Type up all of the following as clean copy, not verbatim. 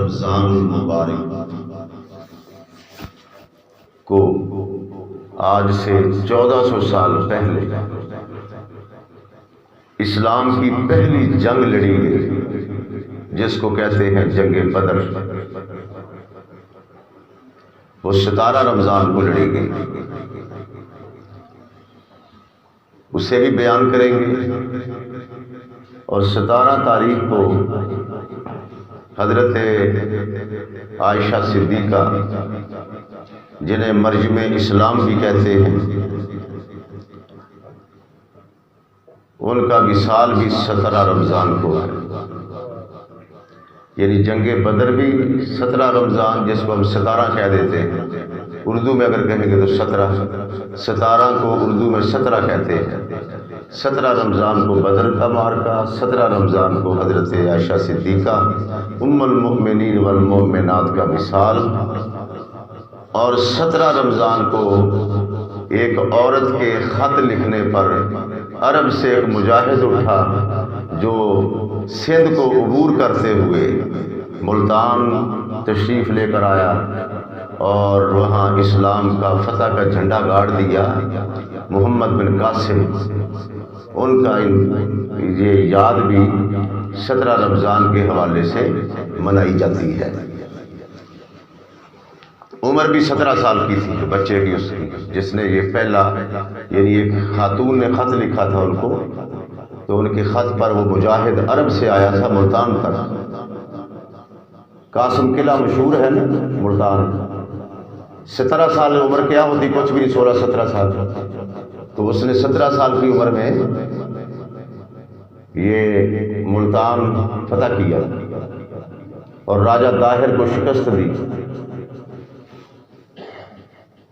رمضان المبارک کو آج سے 1400 سال پہلے اسلام کی پہلی جنگ لڑی گئی، جس کو کہتے ہیں جنگ بدر، وہ 17 رمضان کو لڑی گئی۔ اسے بھی بیان کریں گے، اور 17 تاریخ کو حضرت عائشہ صدیقہ، جنہیں مرجم اسلام بھی کہتے ہیں، ان کا وصال بھی 17 رمضان کو ہے۔ یعنی جنگ بدر بھی 17 رمضان، جس کو ہم 17 کہہ دیتے ہیں، اردو میں اگر کہیں گے تو 17 کو اردو میں 17 کہتے ہیں۔ 17 رمضان کو بدر کا معرکہ، 17 رمضان کو حضرت عائشہ صدیقہ ام المؤمنین والمؤمنات کا وصال، اور 17 رمضان کو ایک عورت کے خط لکھنے پر عرب سے ایک مجاہد اٹھا، جو سندھ کو عبور کرتے ہوئے ملتان تشریف لے کر آیا اور وہاں اسلام کا فتح کا جھنڈا گاڑ دیا۔ محمد بن قاسم، ان کا یہ یاد بھی 17 رمضان کے حوالے سے منائی جاتی ہے۔ عمر بھی 17 سال کی تھی جو بچے کی، اس کی جس نے یہ پہلا، یعنی ایک خاتون نے خط لکھا تھا ان کو، تو ان کے خط پر وہ مجاہد عرب سے آیا تھا ملتان تک۔ قاسم قلعہ مشہور ہے نا ملتان۔ 17 سال عمر کیا ہوتی، کچھ بھی نہیں، 16-17 سال۔ تو اس نے 17 سال کی عمر میں یہ ملتان فتح کیا اور راجہ طاہر کو شکست دی۔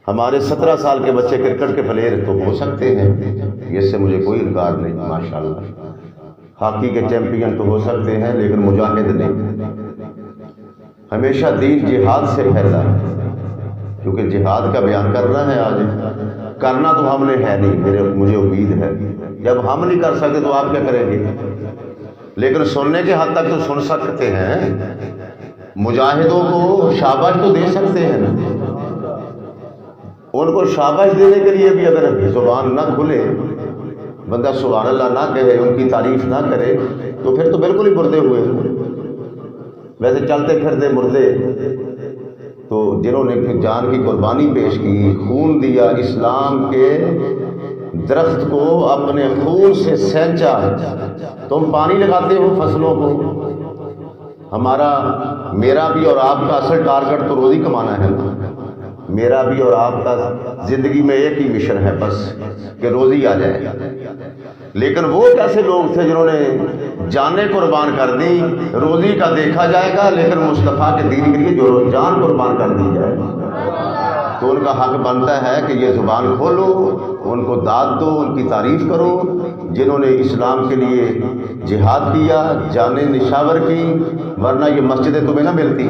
ہمارے 17 سال کے بچے کرکٹ کے پلیئر تو ہو سکتے ہیں، اس سے مجھے کوئی انکار نہیں، ماشاءاللہ۔ ہاکی کے چیمپئن تو ہو سکتے ہیں، لیکن مجاہد نہیں۔ ہمیشہ دین جہاد سے پھیلا ہے، کیونکہ جہاد کا بیان کرنا ہے آج، کرنا تو ہم نے ہے نہیں، مجھے امید ہے جب ہم نہیں کر سکتے تو آپ کیا کریں گے؟ لیکن سننے کے حد تک تو سن سکتے ہیں، مجاہدوں کو شاباش تو دے سکتے ہیں نا۔ ان کو شاباش دینے کے لیے بھی اگر زبان نہ کھلے، بندہ سبحان اللہ نہ کہے، ان کی تعریف نہ کرے، تو پھر تو بالکل ہی مردے ہوئے۔ ویسے چلتے پھرتے مردے تو جنہوں نے جان کی قربانی پیش کی، خون دیا، اسلام کے درخت کو اپنے خون سے سینچا۔ تم پانی لگاتے ہو فصلوں کو، میرا بھی اور آپ کا اصل ٹارگٹ تو روزی کمانا ہے نا۔ میرا بھی اور آپ کا زندگی میں ایک ہی مشن ہے بس، کہ روزی آ جائے۔ لیکن وہ کیسے لوگ تھے جنہوں نے جانیں قربان کر دی؟ روزی کا دیکھا جائے گا، لیکن مصطفیٰ کے دین کے لیے جو جان قربان کر دی جائے، تو ان کا حق بنتا ہے کہ یہ زبان کھولو، ان کو داد دو، ان کی تعریف کرو، جنہوں نے اسلام کے لیے جہاد کیا، جانیں نشاور کی، ورنہ یہ مسجدیں تمہیں نہ ملتی۔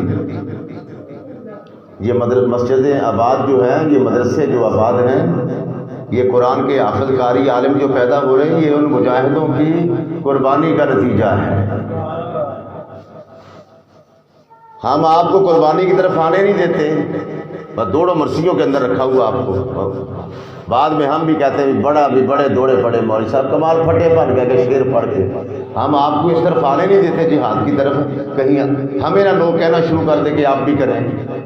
یہ مسجدیں آباد جو ہیں، یہ مدرسے جو آباد ہیں، یہ قرآن کے حافظ قاری عالم جو پیدا ہو رہے ہیں، یہ ان مجاہدوں کی قربانی کا نتیجہ ہے۔ ہم آپ کو قربانی کی طرف آنے نہیں دیتے، بس دوڑوں مرثیوں کے اندر رکھا ہوا آپ کو۔ بعد میں ہم بھی کہتے ہیں بڑے دوڑے پڑے مولوی صاحب، کمال پھٹے پڑھ گئے کہ شیر پڑھ کے۔ ہم آپ کو اس طرف آنے نہیں دیتے، جہاد کی طرف کہیں ہمیں نہ لوگ کہنا شروع کر دیں کہ آپ بھی کریں،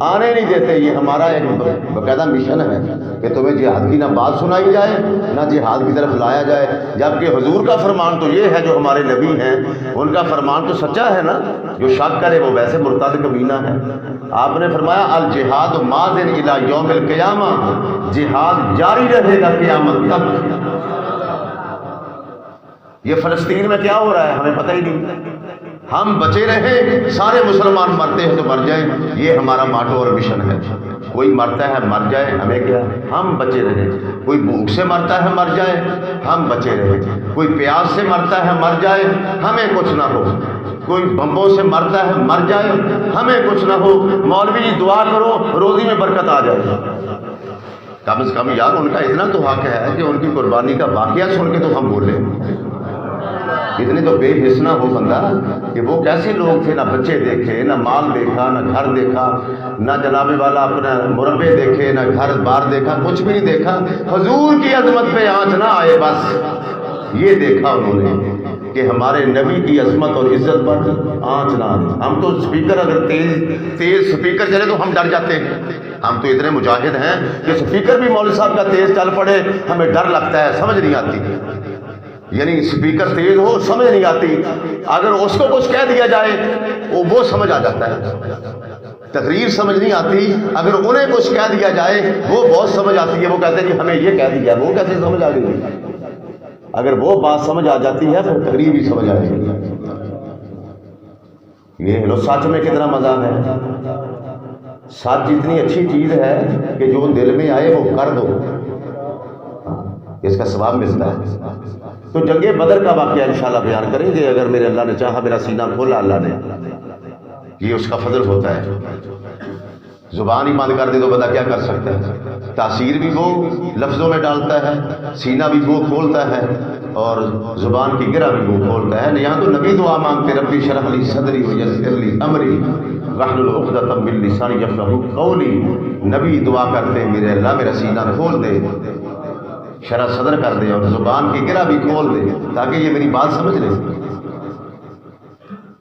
آنے نہیں دیتے۔ یہ ہمارا ایک باقاعدہ مشن ہے کہ تمہیں جہاد کی نہ بات سنائی جائے، نہ جہاد کی طرف لایا جائے، جبکہ حضور کا فرمان تو یہ ہے، جو ہمارے نبی ہیں ان کا فرمان تو سچا ہے نا۔ جو شک کرے وہ ویسے مرتد کمینہ ہے۔ آپ نے فرمایا الجہاد ماضٍ الی یوم القیامہ، جہاد جاری رہے گا قیامت تک۔ یہ فلسطین میں کیا ہو رہا ہے ہمیں پتہ ہی نہیں۔ ہم بچے رہیں، سارے مسلمان مرتے ہیں تو مر جائیں، یہ ہمارا ماٹو اور مشن ہے۔ کوئی مرتا ہے مر جائے، ہمیں کیا، ہم بچے رہیں۔ کوئی بھوک سے مرتا ہے مر جائے، ہم بچے رہیں۔ کوئی پیاس سے مرتا ہے مر جائے، ہمیں کچھ نہ ہو۔ کوئی بمبوں سے مرتا ہے مر جائے، ہمیں کچھ نہ ہو۔ مولوی جی دعا کرو روزی میں برکت آ جائے۔ کم از کم یار ان کا اتنا تو حق ہے کہ ان کی قربانی کا واقعہ سن کے تو ہم بولیں۔ اتنے تو بے حس نہ ہو بندہ کہ وہ کیسے لوگ تھے، نہ بچے دیکھے، نہ مال دیکھا، نہ گھر دیکھا، نہ جناب والا اپنا مربے دیکھے، نہ گھر بار دیکھا، کچھ بھی نہیں دیکھا، حضور کی عظمت پہ آنچ نہ آئے، بس یہ دیکھا انہوں نے کہ ہمارے نبی کی عظمت اور عزت پر آنچ نہ آئے۔ ہم تو اسپیکر اگر تیز اسپیکر چلے تو ہم ڈر جاتے ہیں، ہم تو اتنے مجاہد ہیں کہ اسپیکر بھی مولوی صاحب کا تیز چل پڑے ہمیں ڈر لگتا ہے، سمجھ نہیں آتی، یعنی اسپیکر تیز ہو سمجھ نہیں آتی، اگر اس کو کچھ کہہ دیا جائے وہ سمجھ آ جاتا ہے، تقریر سمجھ نہیں آتی، اگر انہیں کچھ کہہ دیا جائے وہ بہت سمجھ آتی ہے، وہ کہتے ہیں کہ ہمیں یہ کہہ دیا، وہ کیسے سمجھ آ گئی، اگر وہ بات سمجھ آ جاتی ہے پھر تقریر بھی سمجھ آ جائے گی۔ یہ لو سچ میں کتنا مزہ ہے، سچ اتنی اچھی چیز ہے کہ جو دل میں آئے وہ کر دو، اس کا ثواب ملتا ہے۔ تو جنگ بدر کا واقعہ انشاءاللہ بیان کریں گے اگر میرے اللہ نے چاہا، میرا سینہ کھولا اللہ نے، یہ اس کا فضل ہوتا ہے۔ زبان ہی بند کر دے تو بندہ کیا کر سکتا ہے، تاثیر بھی وہ لفظوں میں ڈالتا ہے، سینہ بھی وہ کھولتا ہے اور زبان کی گرہ بھی وہ کھولتا ہے۔ یہاں تو نبی دعا مانگتے، ربی شرح لی صدری ویسر لی امری واحلل عقدۃ من لسانی یفقہوا قولی، نبی دعا کرتے ہیں میرے اللہ میرا سینہ کھول دے، شرح صدر کر دے اور زبان کی گرہ بھی کھول دے تاکہ یہ میری بات سمجھ لے۔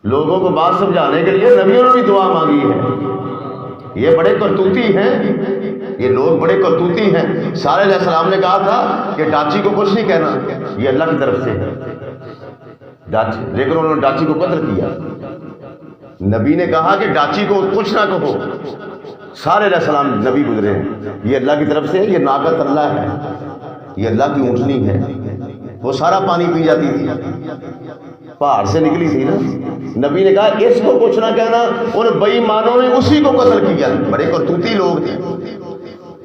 لوگوں کو بات سمجھانے کے لیے نبیوں نے بھی دعا مانگی ہے۔ یہ بڑے کرتوتی ہیں، یہ لوگ بڑے کرتوتی ہیں۔ صالح علیہ السلام نے کہا تھا کہ ڈاچی کو کچھ نہیں کہنا، یہ اللہ کی طرف سے ہے ڈاچی، لیکن انہوں نے ڈاچی کو قتل کیا۔ نبی نے کہا کہ ڈاچی کو کچھ نہ کہو، صالح علیہ السلام نبی گزرے ہیں، یہ اللہ کی طرف سے ہے، یہ ناقت اللہ ہے، یہ اللہ کی اونٹنی ہے، وہ سارا پانی پی جاتی تھی، پہاڑ سے نکلی تھی نا۔ نبی نے کہا اس کو کچھ نہ کہنا، ان بے ایمانوں نے اسی کو قتل کیا۔ بڑے کرتوتی لوگ تھے،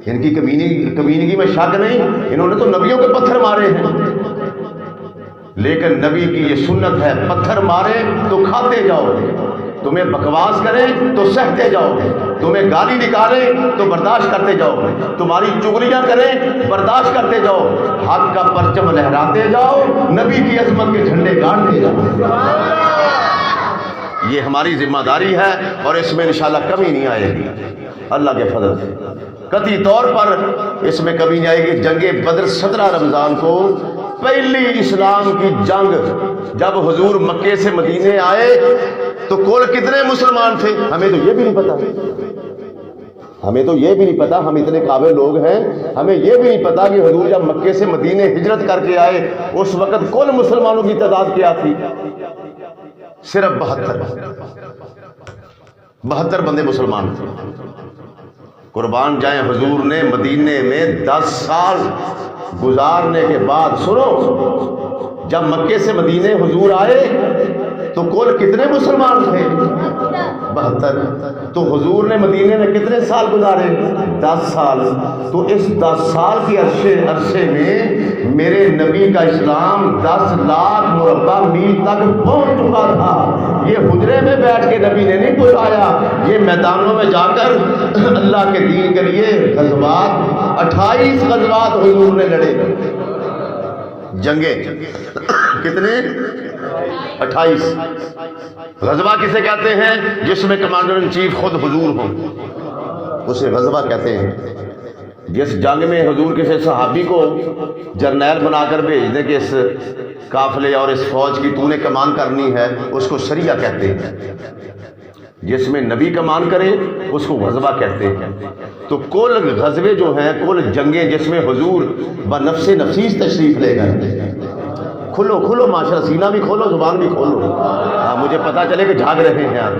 ان کی کمینگی میں شک نہیں، انہوں نے تو نبیوں کے پتھر مارے ہیں، لیکن نبی کی یہ سنت ہے، پتھر مارے تو کھاتے جاؤ، تمہیں بکواس کریں تو سہتے جاؤ، تمہیں گالی نکالیں تو برداشت کرتے جاؤ، تمہاری چغلیاں کریں برداشت کرتے جاؤ، حق کا پرچم لہراتے جاؤ، نبی کی عظمت کے جھنڈے گاڑتے جاؤ۔ یہ ہماری ذمہ داری ہے اور اس میں انشاءاللہ کمی نہیں آئے گی اللہ کے فضل سے، قطعی طور پر اس میں کمی نہیں آئے گی۔ جنگ بدر 17 رمضان کو، پہلی اسلام کی جنگ، جب حضور مکے سے مدینے آئے تو کل کتنے مسلمان تھے ہمیں تو یہ بھی نہیں پتا، ہمیں تو یہ بھی نہیں پتا، ہم اتنے قابل لوگ ہیں، ہمیں یہ بھی نہیں پتا کہ حضور جب مکے سے مدینے ہجرت کر کے آئے اس وقت کل مسلمانوں کی تعداد کیا تھی، صرف 72 بندے مسلمان تھے۔ قربان جائیں حضور نے مدینے میں 10 سال گزارنے کے بعد، سنو، جب مکے سے مدینے حضور آئے تو کل کتنے مسلمان تھے؟ 72۔ تو حضور نے مدینے میں کتنے سال گزارے؟ 10 سال۔ تو اس 10 سال کے عرصے میں میرے نبی کا اسلام 10 لاکھ مربع میل تک پہنچ چکا تھا۔ یہ حجرے میں بیٹھ کے نبی نے نہیں پہنچایا، یہ میدانوں میں جا کر اللہ کے دین کے لیے غزوات، 28 غزوات حضور نے لڑے، جنگیں کتنے؟ 28۔ غزوہ کسے کہتے ہیں؟ جس میں کمانڈر ان چیف خود حضور ہوں، اسے غزوہ کہتے ہیں۔ جس جنگ میں حضور کسی صحابی کو جرنیل بنا کر بھیج دیں کہ اس قافلے اور اس فوج کی تو نے کمان کرنی ہے، اس کو سریہ کہتے ہیں۔ جس میں نبی کمان کرے اس کو غزوہ کہتے ہیں۔ تو کل غزوے جو ہیں، کل جنگیں جس میں حضور بنفس نفیس تشریف لے گئے، کھولو معاشرہ، سینہ بھی کھولو، زبان بھی کھولو، مجھے پتا چلے کہ جھاگ رہے ہیں آپ۔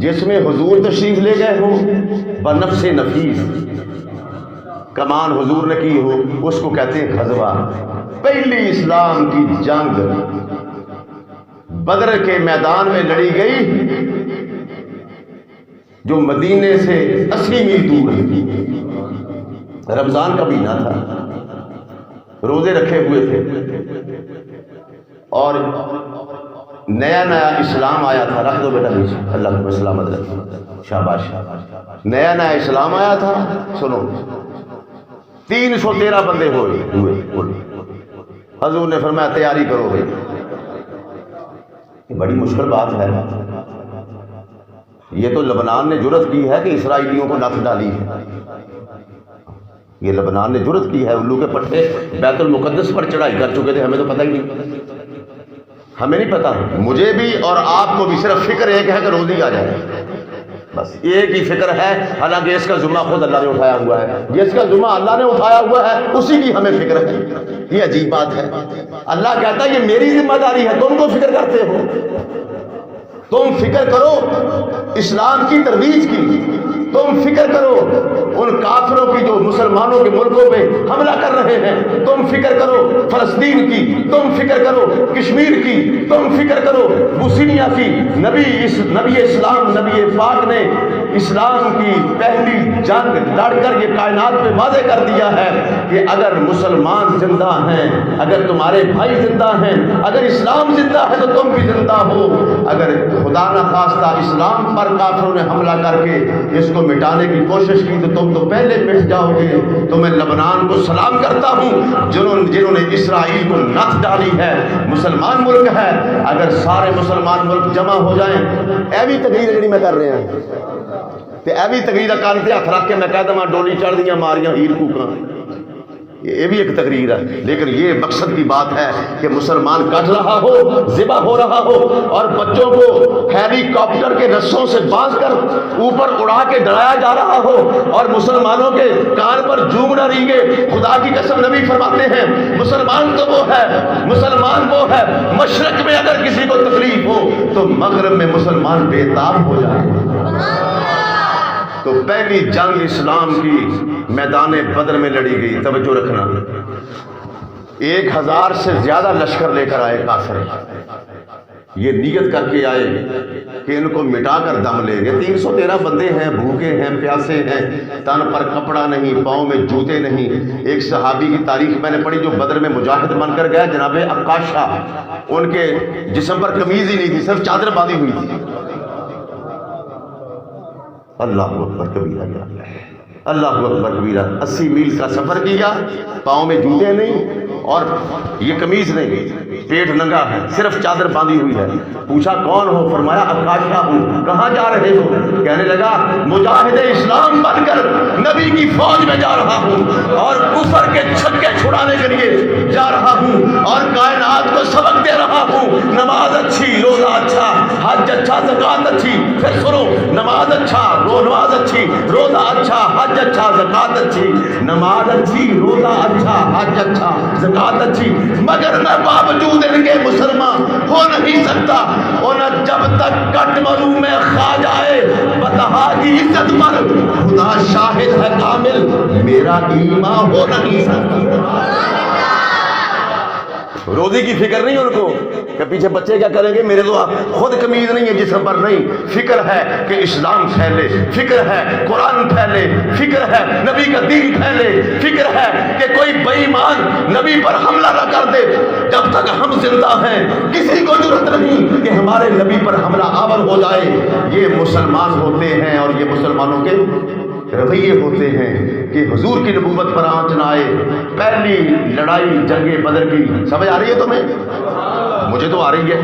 جس میں حضور تشریف لے گئے ہوں بنفس نفیس، کمان حضور نے کی ہو، اس کو کہتے ہیں غزوہ۔ پہلی اسلام کی جنگ بدر کے میدان میں لڑی گئی، جو مدینے سے 80 میل دور ہے۔ رمضان کا مہینہ تھا، روزے رکھے ہوئے تھے اور نیا اسلام آیا تھا۔ رکھ دو بیٹا نیچے، اللہ کو سلامت رکھو، شاباش۔ نیا اسلام آیا تھا، سنو، 313 بندے ہوئے۔ حضور نے فرمایا تیاری کرو بھائی، یہ بڑی مشکل بات ہے. یہ تو لبنان نے جرأت کی ہے کہ اسرائیلیوں کو نعت ڈالی ہے. یہ لبنان نے جرأت کی ہے. الو کے پٹھے بیت المقدس پر چڑھائی کر چکے تھے, ہمیں تو پتہ ہی نہیں. ہمیں نہیں پتا. مجھے بھی اور آپ کو بھی صرف فکر ایک ہے کہ روزی آ جائے, بس ایک ہی فکر ہے. حالانکہ اس کا ذمہ خود اللہ نے اٹھایا ہوا ہے. جس کا ذمہ اللہ نے اٹھایا ہوا ہے اسی کی ہمیں فکر ہے. یہ عجیب بات ہے. اللہ کہتا ہے یہ میری ذمہ داری ہے, تم کو فکر کرتے ہو. تم فکر کرو اسلام کی ترویج کی. تم فکر کرو ان کافروں کی جو مسلمانوں کے ملکوں پہ حملہ کر رہے ہیں. تم فکر کرو فلسطین کی. تم فکر کرو کشمیر کی. تم فکر کرو بوسنیا کی. نبی اسلام نبی پاک نے اسلام کی پہلی جنگ لڑ کر یہ کائنات پہ واضح کر دیا ہے کہ اگر مسلمان زندہ ہیں, اگر تمہارے بھائی زندہ ہیں, اگر اسلام زندہ ہے تو تم بھی زندہ ہو. اگر خدا نہ خواستہ اسلام پر کافروں نے حملہ کر کے اس کو مٹانے کی کوشش کی تو تم تو پہلے مٹ جاؤ گے. تو میں لبنان کو سلام کرتا ہوں جنہوں نے اسرائیل کو نعت ڈالی ہے. مسلمان ملک ہے, اگر سارے مسلمان ملک جمع ہو جائیں, ایوی تقریر جڑی میں کر رہے ہیں تے ایوی تقریر کان تے ہاتھ رکھ کے میں کہہ دما ڈولی چڑھ دیاں ماریاں ہیر کوکاں, یہ بھی ایک تقریر ہے. لیکن یہ مقصد کی بات ہے کہ مسلمان کٹ رہا ہو, ذبح ہو رہا ہو, اور بچوں کو ہیلی کاپٹر کے رسوں سے باندھ کر اوپر اڑا کے ڈرایا جا رہا ہو, اور مسلمانوں کے کان پر جھوم نہ رینگے. خدا کی قسم نبی فرماتے ہیں مسلمان تو وہ ہے, مسلمان وہ ہے مشرق میں اگر کسی کو تکلیف ہو تو مغرب میں مسلمان بے تاب ہو جائے. تو پہلی جنگ اسلام کی میدان بدر میں لڑی گئی. توجہ رکھنا, 1000 سے زیادہ لشکر لے کر آئے کافر. یہ نیت کر کے آئے کہ ان کو مٹا کر دم لیں گے. 313 بندے ہیں, بھوکے ہیں, پیاسے ہیں, تن پر کپڑا نہیں, پاؤں میں جوتے نہیں. ایک صحابی کی تاریخ میں نے پڑھی جو بدر میں مجاہد بن کر گیا, جناب عکاشہ. ان کے جسم پر قمیض ہی نہیں تھی, صرف چادر باندھی ہوئی تھی. اللہ اکبر کبیرہ, اللہ اکبر کبیرہ. 80 میل کا سفر کیا, پاؤں میں جوتے نہیں اور یہ قمیض نہیں, پیٹ ننگا ہے, صرف چادر باندھی ہوئی ہے. پوچھا کون ہو؟ فرمایا عکاشہ ہوں. کہاں جا رہے ہو؟ کہنے لگا مجاہد اسلام بن کر نبی کی فوج میں جا رہا ہوں, اور کفر کے چھکے چھڑانے کے لیے جا رہا ہوں, اور کائنات کو سبق دے رہا ہوں. نماز اچھی, روزہ اچھا, حج اچھا, زکات اچھی. پھر سنو, نماز اچھا, نماز اچھی, روزہ اچھا, حج اچھا, زکات اچھی. نماز اچھی, روزہ اچھا, حج اچھا, زکات اچھی, مگر میں باوجود ان کے مسلمان ہو نہیں سکتا. اور جب تک کٹ مرو میں کھا جائے بتہا کی عزت پر خدا شاہد ہے کامل, میرا ایمان ہو نہیں سکتا. روزی کی فکر نہیں ان کو کہ پیچھے بچے کیا کریں گے, میرے تو خود قمیض نہیں ہے جسم پر. نہیں, فکر ہے کہ اسلام پھیلے, فکر ہے قرآن پھیلے, فکر ہے نبی کا دین پھیلے, فکر ہے کہ کوئی بے ایمان نبی پر حملہ نہ کر دے. جب تک ہم زندہ ہیں کسی کو ضرورت نہیں کہ ہمارے نبی پر حملہ آور ہو جائے. یہ مسلمان ہوتے ہیں اور یہ مسلمانوں کے رویے ہوتے ہیں کہ حضور کی نبوت پر آنچ نہ آئے. پہلی لڑائی جنگ بدر کی, سمجھ آ رہی ہے تمہیں؟ مجھے تو آ رہی ہے.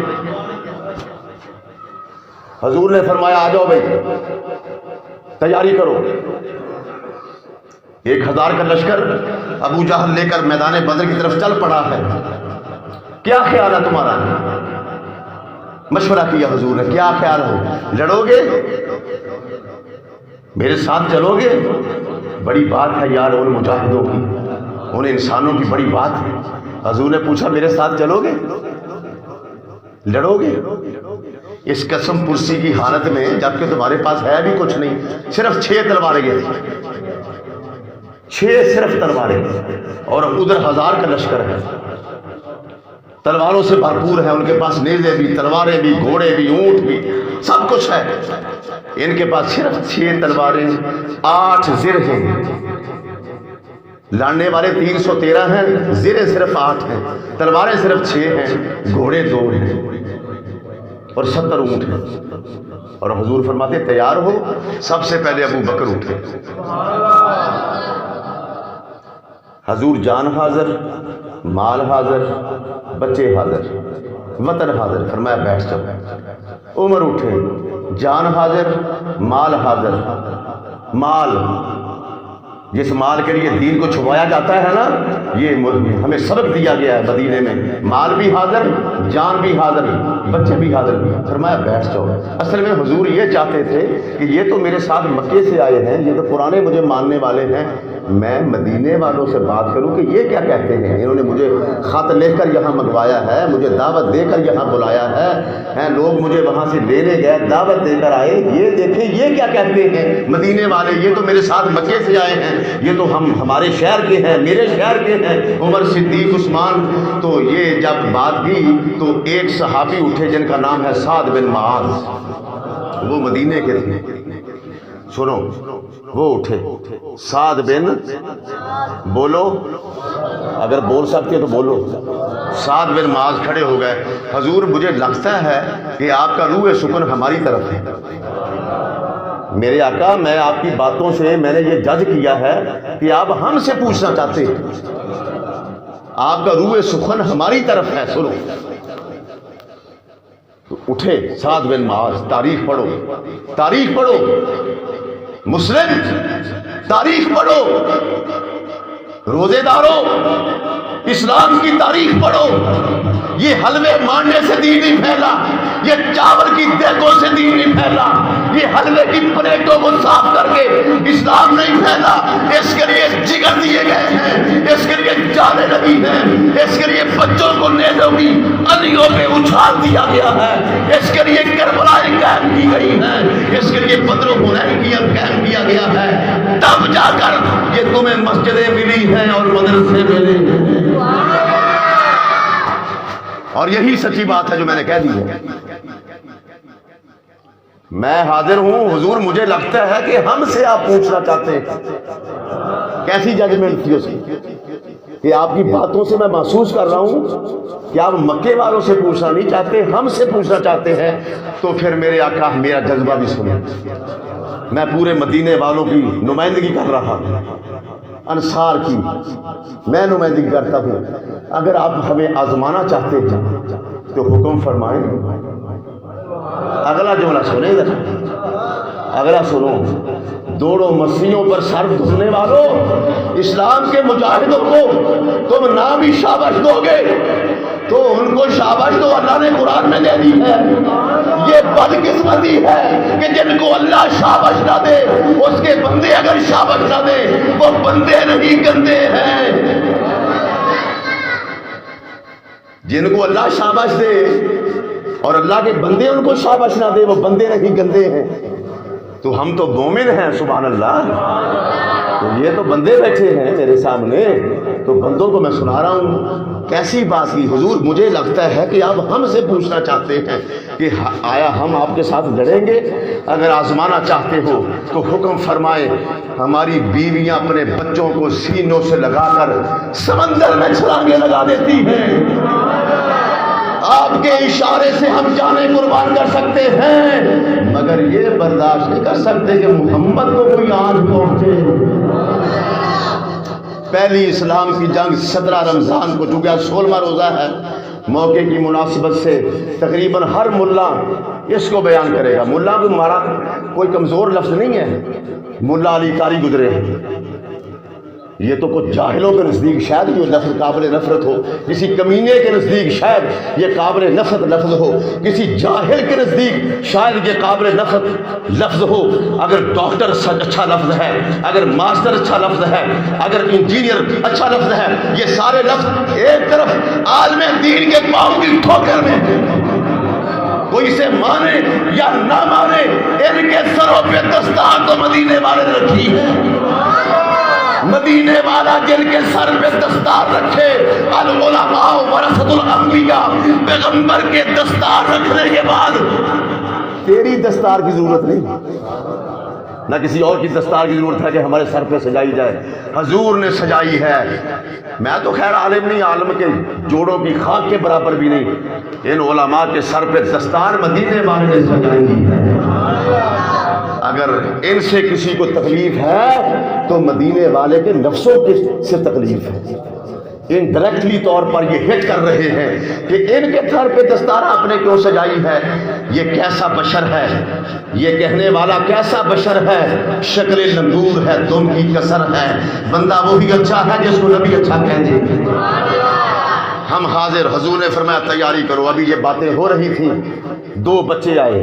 حضور نے فرمایا آ جاؤ بھائی, تیاری کرو. 1000 کا لشکر ابو جہل لے کر میدان بدر کی طرف چل پڑا ہے. کیا خیال ہے تمہارا؟ مشورہ کیا حضور نے, کیا خیال ہے, لڑو گے, میرے ساتھ چلو گے؟ بڑی بات ہے یار ان مجاہدوں کی, ان انسانوں کی بڑی بات ہے. حضور نے پوچھا میرے ساتھ چلو گے, لڑو گے؟ اس قسم پرسی کی حالت میں, جبکہ تمہارے پاس ہے بھی کچھ نہیں, صرف 6 تلواریں گئے, 6 صرف تلواریں, اور ادھر 1000 کا لشکر ہے, تلواروں سے بھرپور ہے. ان کے پاس نیزے بھی, تلواریں بھی, گھوڑے بھی, اونٹ بھی, سب کچھ ہے. ان کے پاس صرف 6 تلواریں, 8 زر ہیں. لڑنے والے 313 ہیں, زریں صرف 8 ہیں, تلواریں صرف 6 ہیں, گھوڑے 2 ہیں, اور 70 اونٹ ہیں. اور حضور فرماتے تیار ہو. سب سے پہلے ابو بکر اٹھے. حضور جان حاضر, مال حاضر, بچے حاضر. وطن حاضر، فرمایا بیٹھ جاؤ۔ عمر اٹھے، جان حاضر، مال حاضر۔ مال، جس مال کے لیے دین کو چھپایا جاتا ہے نا، یہ ہمیں سبق دیا گیا ہے مدینے میں، مال بھی حاضر، جان بھی حاضر، بچے بھی حاضر۔ فرمایا بیٹھ جاؤ۔ اصل میں حضور یہ چاہتے تھے کہ یہ تو میرے ساتھ مکے سے آئے ہیں، یہ تو پرانے مجھے ماننے والے ہیں، میں مدینے والوں سے بات کروں کہ یہ کیا کہتے ہیں۔ انہوں نے مجھے خط لکھ کر یہاں منگوایا ہے، مجھے دعوت دے کر یہاں بلایا ہے، لوگ مجھے وہاں سے لینے گئے، دعوت دے کر آئے، یہ دیکھیں یہ کیا کہتے ہیں مدینے والے، یہ تو میرے ساتھ مکے سے آئے ہیں، یہ تو ہمارے شہر کے ہیں، میرے شہر کے ہیں، عمر، صدیق، عثمان۔ تو یہ جب بات کی تو ایک صحابی اٹھے جن کا نام ہے سعد بن معاذ، وہ مدینے کے تھے، سنو، وہ اٹھے، سعد بن، بولو، اگر بول سکتے تو بولو، سعد بن معاذ کھڑے ہو گئے۔ حضور مجھے لگتا ہے کہ آپ کا روح سکون ہماری طرف ہے۔ میرے آقا، میں آپ کی باتوں سے میں نے یہ جج کیا ہے کہ آپ ہم سے پوچھنا چاہتے ہیں، آپ کا روح سخن ہماری طرف ہے۔ سنو، اٹھے سعد بن معاذ، تاریخ پڑھو، تاریخ پڑھو، مسلم تاریخ پڑھو، روزے دارو اسلام کی تاریخ پڑھو۔ یہ حلوے مانڈے سے دین نہیں پھیلا، یہ چاول کی دیگوں سے دین نہیں پھیلا، یہ حلوے کی پلیٹوں کو صاف کر کے اسلام نہیں پھیلا۔ اس کے لیے جگر دیے گئے ہیں، اس کے لیے جانیں لگی ہیں، اس کے لیے بچوں کو نیزوں کی انیوں پہ اچھال دیا گیا ہے، اس کے لیے کربلائیں قائم کی گئی ہیں، اس کے لیے بدر و حنین کی قائم کیا گیا ہے، تب جا کر یہ تمہیں مسجدیں ملی ہیں اور مدرسے ملے ہیں۔ اور یہی سچی بات ہے جو میں نے کہہ دی ہے۔ میں حاضر ہوں حضور، مجھے لگتا ہے کہ ہم سے آپ پوچھنا چاہتے ہیں۔ کیسی ججمنٹ تھی اس کی کہ آپ کی باتوں سے میں محسوس کر رہا ہوں کہ آپ مکے والوں سے پوچھنا نہیں چاہتے، ہم سے پوچھنا چاہتے ہیں۔ تو پھر میرے آقا میرا جذبہ بھی سنیں، میں پورے مدینے والوں کی نمائندگی کر رہا ہوں، انصار کی میں نمائندگی کرتا ہوں۔ اگر آپ ہمیں آزمانا چاہتے ہیں تو حکم فرمائیں۔ اگلا جملہ سنیں ذرا، اگلا سنو۔ دوڑو مسیحوں پر سر دھلنے والوں، اسلام کے مجاہدوں کو تم نام ہی شاباش دو گے تو ان کو شاباش تو اللہ نے قرآن میں دے دی ہے۔ یہ بدقسمتی ہے کہ جن کو اللہ شاباش نہ دے، اس کے بندے اگر شاباش نہ دے، وہ بندے نہیں گندے ہیں۔ جن کو اللہ شاباش دے اور اللہ کے بندے ان کو شاباش نہ دے، وہ بندے نہیں گندے ہیں۔ تو ہم تو مومن ہیں، سبحان اللہ، تو یہ تو بندے بیٹھے ہیں میرے سامنے، تو بندوں کو میں سنا رہا ہوں۔ کیسی بات کی حضور، مجھے لگتا ہے کہ آپ ہم سے پوچھنا چاہتے ہیں کہ آیا ہم آپ کے ساتھ لڑیں گے؟ اگر آزمانا چاہتے ہو تو حکم فرمائے۔ ہماری بیویاں اپنے بچوں کو سینوں سے لگا کر سمندر میں چھلانگیں لگا دیتی ہیں، آپ کے اشارے سے ہم جانیں قربان کر سکتے ہیں، مگر یہ برداشت نہیں کر سکتے کہ محمد کو کوئی آنچ پہنچے۔ پہلی اسلام کی جنگ 17 رمضان کو، چونکہ 16واں روزہ ہے، موقع کی مناسبت سے تقریباً ہر ملا اس کو بیان کرے گا۔ ملا کو مارا کوئی کمزور لفظ نہیں ہے، ملا علی قاری گزرے ہیں، یہ تو کچھ جاہلوں کے نزدیک شاید یہ لفظ قابل نفرت ہو، کسی کمینے کے نزدیک شاید یہ قابل نفرت لفظ ہو، کسی جاہل کے نزدیک شاید یہ قابل نفرت لفظ ہو۔ اگر ڈاکٹر اچھا لفظ ہے، اگر ماسٹر اچھا لفظ ہے، اگر انجینئر اچھا لفظ ہے، یہ سارے لفظ ایک طرف عالم دین کے پاؤں کی ٹھوکر میں، کوئی اسے مانے یا نہ مانے، ان کے سروں پہ دستار تو مدینے والے نے رکھی ہے۔ مدینے والا جن کے سر پہ دستار رکھے، العلماء ورثۃ الانبیاء، پیغمبر کے دستار رکھنے کے بعد تیری دستار کی ضرورت نہیں، نہ کسی اور کی دستار کی ضرورت ہے کہ ہمارے سر پہ سجائی جائے، حضور نے سجائی ہے۔ میں تو خیر عالم نہیں، عالم کے جوڑوں کی خاک کے برابر بھی نہیں، ان علماء کے سر پہ دستار مدینے والے نے سجائی ہے۔ اگر ان سے کسی کو تکلیف ہے تو مدینے والے کے نفسوں سے تکلیف ہے۔ انڈائریکٹلی طور پر یہ ہٹ کر رہے ہیں کہ ان کے سر پہ دستارہ اپنے کیوں سجائی ہے، یہ کیسا بشر ہے، یہ کہنے والا کیسا بشر ہے، شکل لنگور ہے، دم کی کسر ہے، بندہ وہی اچھا ہے جس کو نبی اچھا کہہ دے۔ ہم حاضر، حضور نے فرمایا تیاری کرو۔ ابھی یہ باتیں ہو رہی تھیں، 2 بچے آئے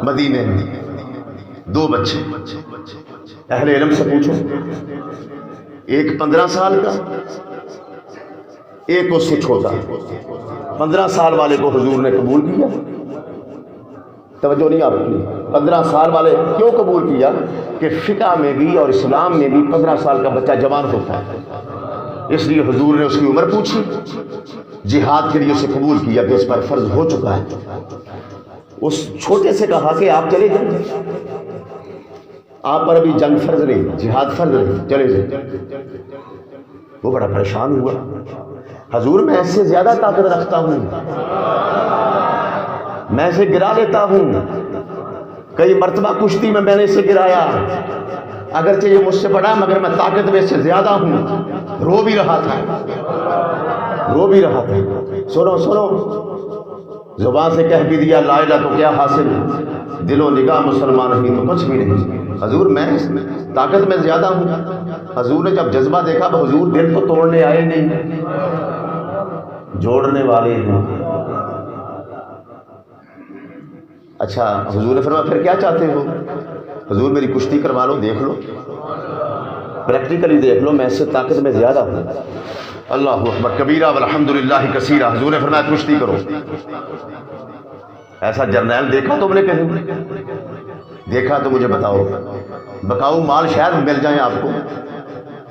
مدینے میں، 2 بچے، اہل علم سے پوچھو، ایک 15 سال کا، ایک اس سے چھوٹا۔ 15 سال والے کو حضور نے قبول کیا، توجہ نہیں آپ کی، 15 سال والے کیوں قبول کیا کہ فقہ میں بھی اور اسلام میں بھی 15 سال کا بچہ جوان ہوتا ہے، اس لیے حضور نے اس کی عمر پوچھی، جہاد کے لیے اسے قبول کیا کہ اس پر فرض ہو چکا ہے۔ اس چھوٹے سے کہا کہ آپ چلے جائیں، آپ پر ابھی جنگ فرض نہیں، جہاد فرض نہیں، چلے جائیں۔ وہ بڑا پریشان ہوا، حضور میں ایسے زیادہ طاقت رکھتا ہوں، میں اسے گرا لیتا ہوں، کئی مرتبہ کشتی میں نے اسے گرایا، اگرچہ یہ مجھ سے بڑا مگر میں طاقت میں سے زیادہ ہوں۔ رو بھی رہا تھا، رو بھی رہا تھا، سنو سنو، زبان سے کہہ بھی دیا لا الہ تو کیا حاصل، دل و نگاہ مسلمان نہیں تو کچھ بھی نہیں۔ حضور میں طاقت میں زیادہ ہوں۔ حضور نے جب جذبہ دیکھا تو حضور دل کو توڑنے آئے نہیں، جوڑنے والے ہیں۔ اچھا حضور نے فرمایا پھر کیا چاہتے ہو؟ حضور میری کشتی کروا لو، دیکھ لو، پریکٹیکلی دیکھ لو، میں اس سے طاقت میں زیادہ ہوں۔ اللہ اکبر کبیرہ والحمدللہ کثیرہ۔ حضور نے فرمایا کشتی کرو۔ ایسا جرنیل دیکھا تم نے کہیں؟ دیکھا تو مجھے بتاؤ، بکاؤ مال شاید مل جائیں آپ کو،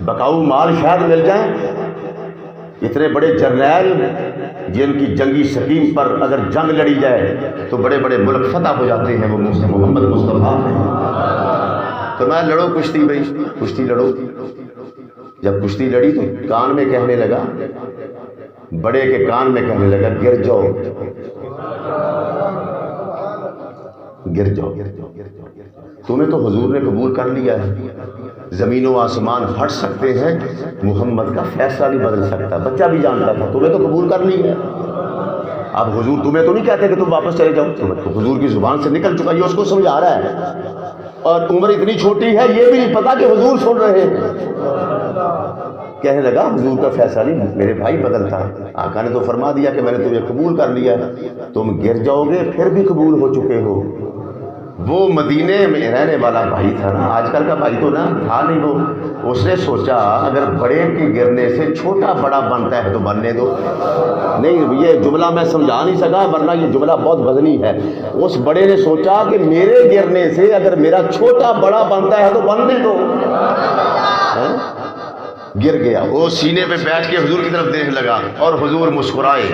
بکاؤ مال شاید مل جائیں۔ اتنے بڑے جرنیل جن کی جنگی سکیم پر اگر جنگ لڑی جائے تو بڑے بڑے ملک فتح ہو جاتے ہیں، وہ محمد مصطفیٰ تو میں لڑو کشتی بھائی، کشتی لڑو۔ جب کشتی لڑی تو کان میں کہنے لگا، بڑے کے کان میں کہنے لگا گر جاؤ، گر جاؤ، تمہیں تو حضور نے قبول کر لیا ہے، زمین و آسمان ہٹ سکتے ہیں، محمد کا فیصلہ نہیں بدل سکتا۔ بچہ بھی جانتا تھا تمہیں تو قبول کر لیا ہے، اب حضور تمہیں تو نہیں کہتے کہ تم واپس چلے جاؤ، تمہیں تو حضور کی زبان سے نکل چکا، یہ اس کو سمجھا رہا ہے، اور عمر اتنی چھوٹی ہے یہ بھی نہیں پتا کہ حضور سن رہے ہیں۔ کہنے لگا حضور کا فیصلہ نہیں میرے بھائی بدلتا، آقا نے تو فرما دیا کہ میں نے تمہیں قبول کر لیا، تم گر جاؤ گے پھر بھی قبول ہو چکے ہو۔ وہ مدینے میں رہنے والا بھائی تھا نا، آج کل کا بھائی تو نا تھا نہیں، وہ اس نے سوچا اگر بڑے کے گرنے سے چھوٹا بڑا بنتا ہے تو بننے دو۔ نہیں یہ جملہ میں سمجھا نہیں سکا ورنہ یہ جملہ بہت وزنی ہے۔ اس بڑے نے سوچا کہ میرے گرنے سے اگر میرا چھوٹا بڑا بنتا ہے تو بننے دو، گر گیا۔ وہ سینے پہ بیٹھ کے حضور کی طرف دیکھ لگا اور حضور مسکرائے،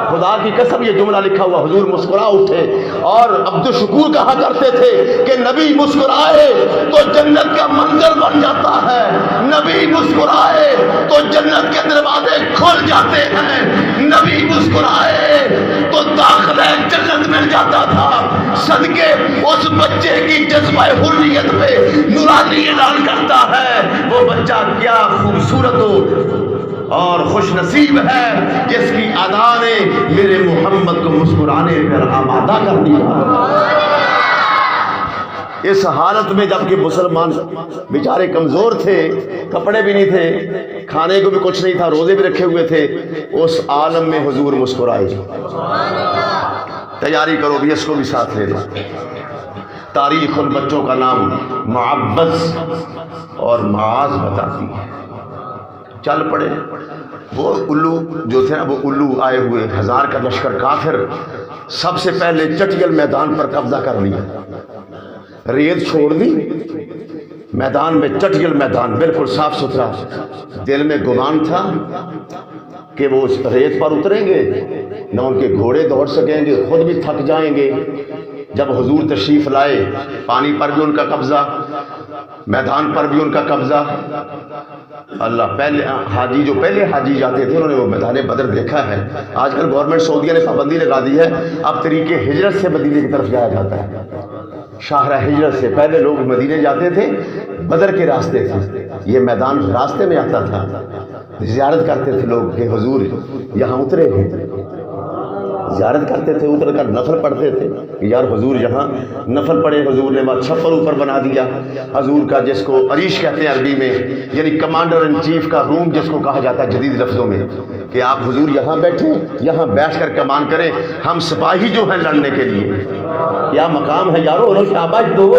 خدا کی قسم یہ جملہ لکھا ہوا، حضور مسکرا اٹھے۔ اور عبد الشکور کہا کرتے تھے کہ نبی مسکرائے تو جنت کا منظر بن جاتا ہے، نبی مسکرائے تو جنت کے دروازے کھل جاتے ہیں، نبی مسکرائے تو داخلہ جنت مل جاتا تھا۔ صدقے اس بچے کی جذبہ حریت پہ نورانی اعلان کرتا ہے، وہ بچہ کیا خوبصورت ہو اور خوش نصیب ہے جس کی ادا نے میرے محمد کو مسکرانے پر آمادہ کر دیا۔ اس حالت میں جبکہ مسلمان بیچارے کمزور تھے، کپڑے بھی نہیں تھے، کھانے کو بھی کچھ نہیں تھا، روزے بھی رکھے ہوئے تھے، اس عالم میں حضور مسکرائے۔ تیاری کرو بھی، اس کو بھی ساتھ لے لو۔ تاریخ ان بچوں کا نام معبد اور معاذ بتاتی ہے۔ چل پڑے، وہ الو جو تھے نا، وہ الو آئے ہوئے 1000 کا لشکر کافر سب سے پہلے چٹیل میدان پر قبضہ کر لیا، ریت چھوڑ دی میدان میں، چٹیل میدان بالکل صاف ستھرا۔ دل میں گمان تھا کہ وہ ریت پر اتریں گے نہ ان کے گھوڑے دوڑ سکیں گے، خود بھی تھک جائیں گے۔ جب حضور تشریف لائے، پانی پر بھی ان کا قبضہ، میدان پر بھی ان کا قبضہ۔ اللہ پہلے حاجی جو پہلے حاجی جاتے تھے انہوں نے وہ میدان بدر دیکھا ہے۔ آج کل گورنمنٹ سعودیہ نے پابندی لگا دی ہے، اب طریقے ہجرت سے مدینے کی طرف جایا جاتا ہے، شاہراہ ہجرت سے۔ پہلے لوگ مدینے جاتے تھے بدر کے راستے سے، یہ میدان راستے میں آتا تھا، زیارت کرتے تھے لوگ کہ حضور یہاں اترے ہیں، زیارت کرتے تھے، اتر کر نفل پڑھتے تھے کہ یار حضور یہاں نفل پڑھے۔ حضور نے وہاں چھپر اوپر بنا دیا حضور کا، جس کو عریش کہتے ہیں عربی میں، یعنی کمانڈر ان چیف کا روم جس کو کہا جاتا ہے جدید لفظوں میں، کہ آپ حضور یہاں بیٹھیں، یہاں بیٹھ کر کمان کریں، ہم سپاہی جو ہیں لڑنے کے لیے۔ کیا مقام ہے یارو، انہوں شاباش دو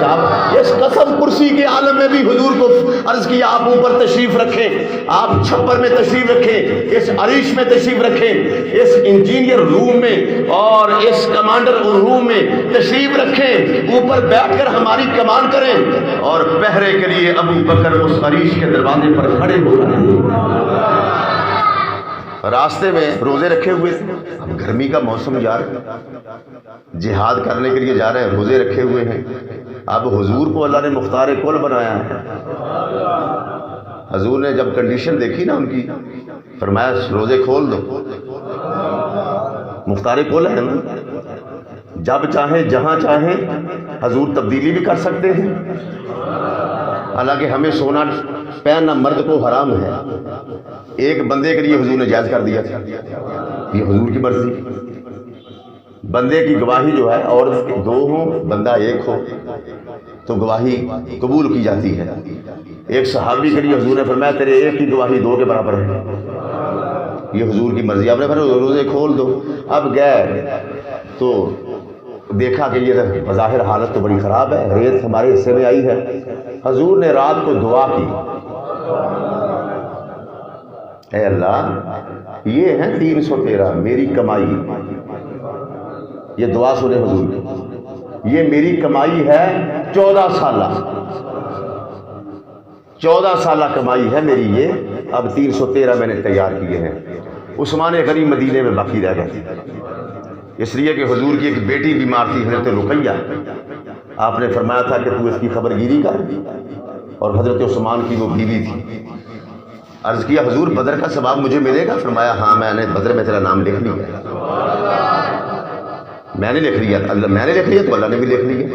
شاباش۔ اس قسم کرسی کے عالم میں بھی حضور کو عرض کیا آپ اوپر تشریف رکھیں، آپ چھپر میں تشریف رکھیں، اس عریش میں تشریف رکھیں، اس انجینئر روم میں اور اس کمانڈر روم میں تشریف رکھیں، اوپر بیٹھ کر ہماری کمان کریں، اور پہرے کے لیے ابو بکر اس عریش کے دروازے پر کھڑے ہو گئے۔ راستے میں روزے رکھے ہوئے تھے، اب گرمی کا موسم جا رہا ہے، جہاد کرنے کے لیے جا رہے ہیں، روزے رکھے ہوئے ہیں۔ اب حضور کو اللہ نے مختار کل بنایا ہے۔ حضور نے جب کنڈیشن دیکھی نا ان کی، فرمایا روزے کھول دو۔ مختار کل ہے نا، جب چاہیں جہاں چاہیں حضور تبدیلی بھی کر سکتے ہیں۔ حالانکہ ہمیں سونا پہننا مرد کو حرام ہے، ایک بندے کے لیے حضور نے جائز کر دیا تھا، یہ حضور کی مرضی۔ بندے کی گواہی جو ہے، عورت کے دو ہوں بندہ ایک ہو تو گواہی قبول کی جاتی ہے۔ ایک صحابی کے لیے حضور نے فرمایا تیرے ایک کی گواہی دو کے برابر ہے، یہ حضور کی مرضی۔ آپ نے فرمایا روزے کھول دو۔ اب گئے تو دیکھا کہ یہ بظاہر حالت تو بڑی خراب ہے، ریت ہمارے حصے میں آئی ہے۔ حضور نے رات کو دعا کی، اے اللہ یہ ہیں 313 میری کمائی، یہ دعا سنے حضور کی، یہ میری کمائی ہے 14 سالہ، 14 سالہ کمائی ہے میری یہ، اب 313 میں نے تیار کیے ہیں۔ عثمان غنی مدینے میں باقی رہ گئے، اس لیے کہ حضور کی ایک بیٹی بیمار تھی حضرت رقیہ، آپ نے فرمایا تھا کہ تو اس کی خبر گیری کر، اور حضرت عثمان کی وہ بیوی تھی۔ عرض کیا حضور بدر کا ثواب مجھے ملے گا؟ فرمایا ہاں میں نے بدر میں تیرا نام لکھ لیا، میں نے لکھ لیا، اللہ میں نے لکھ لیا تو اللہ نے بھی لکھ لیا،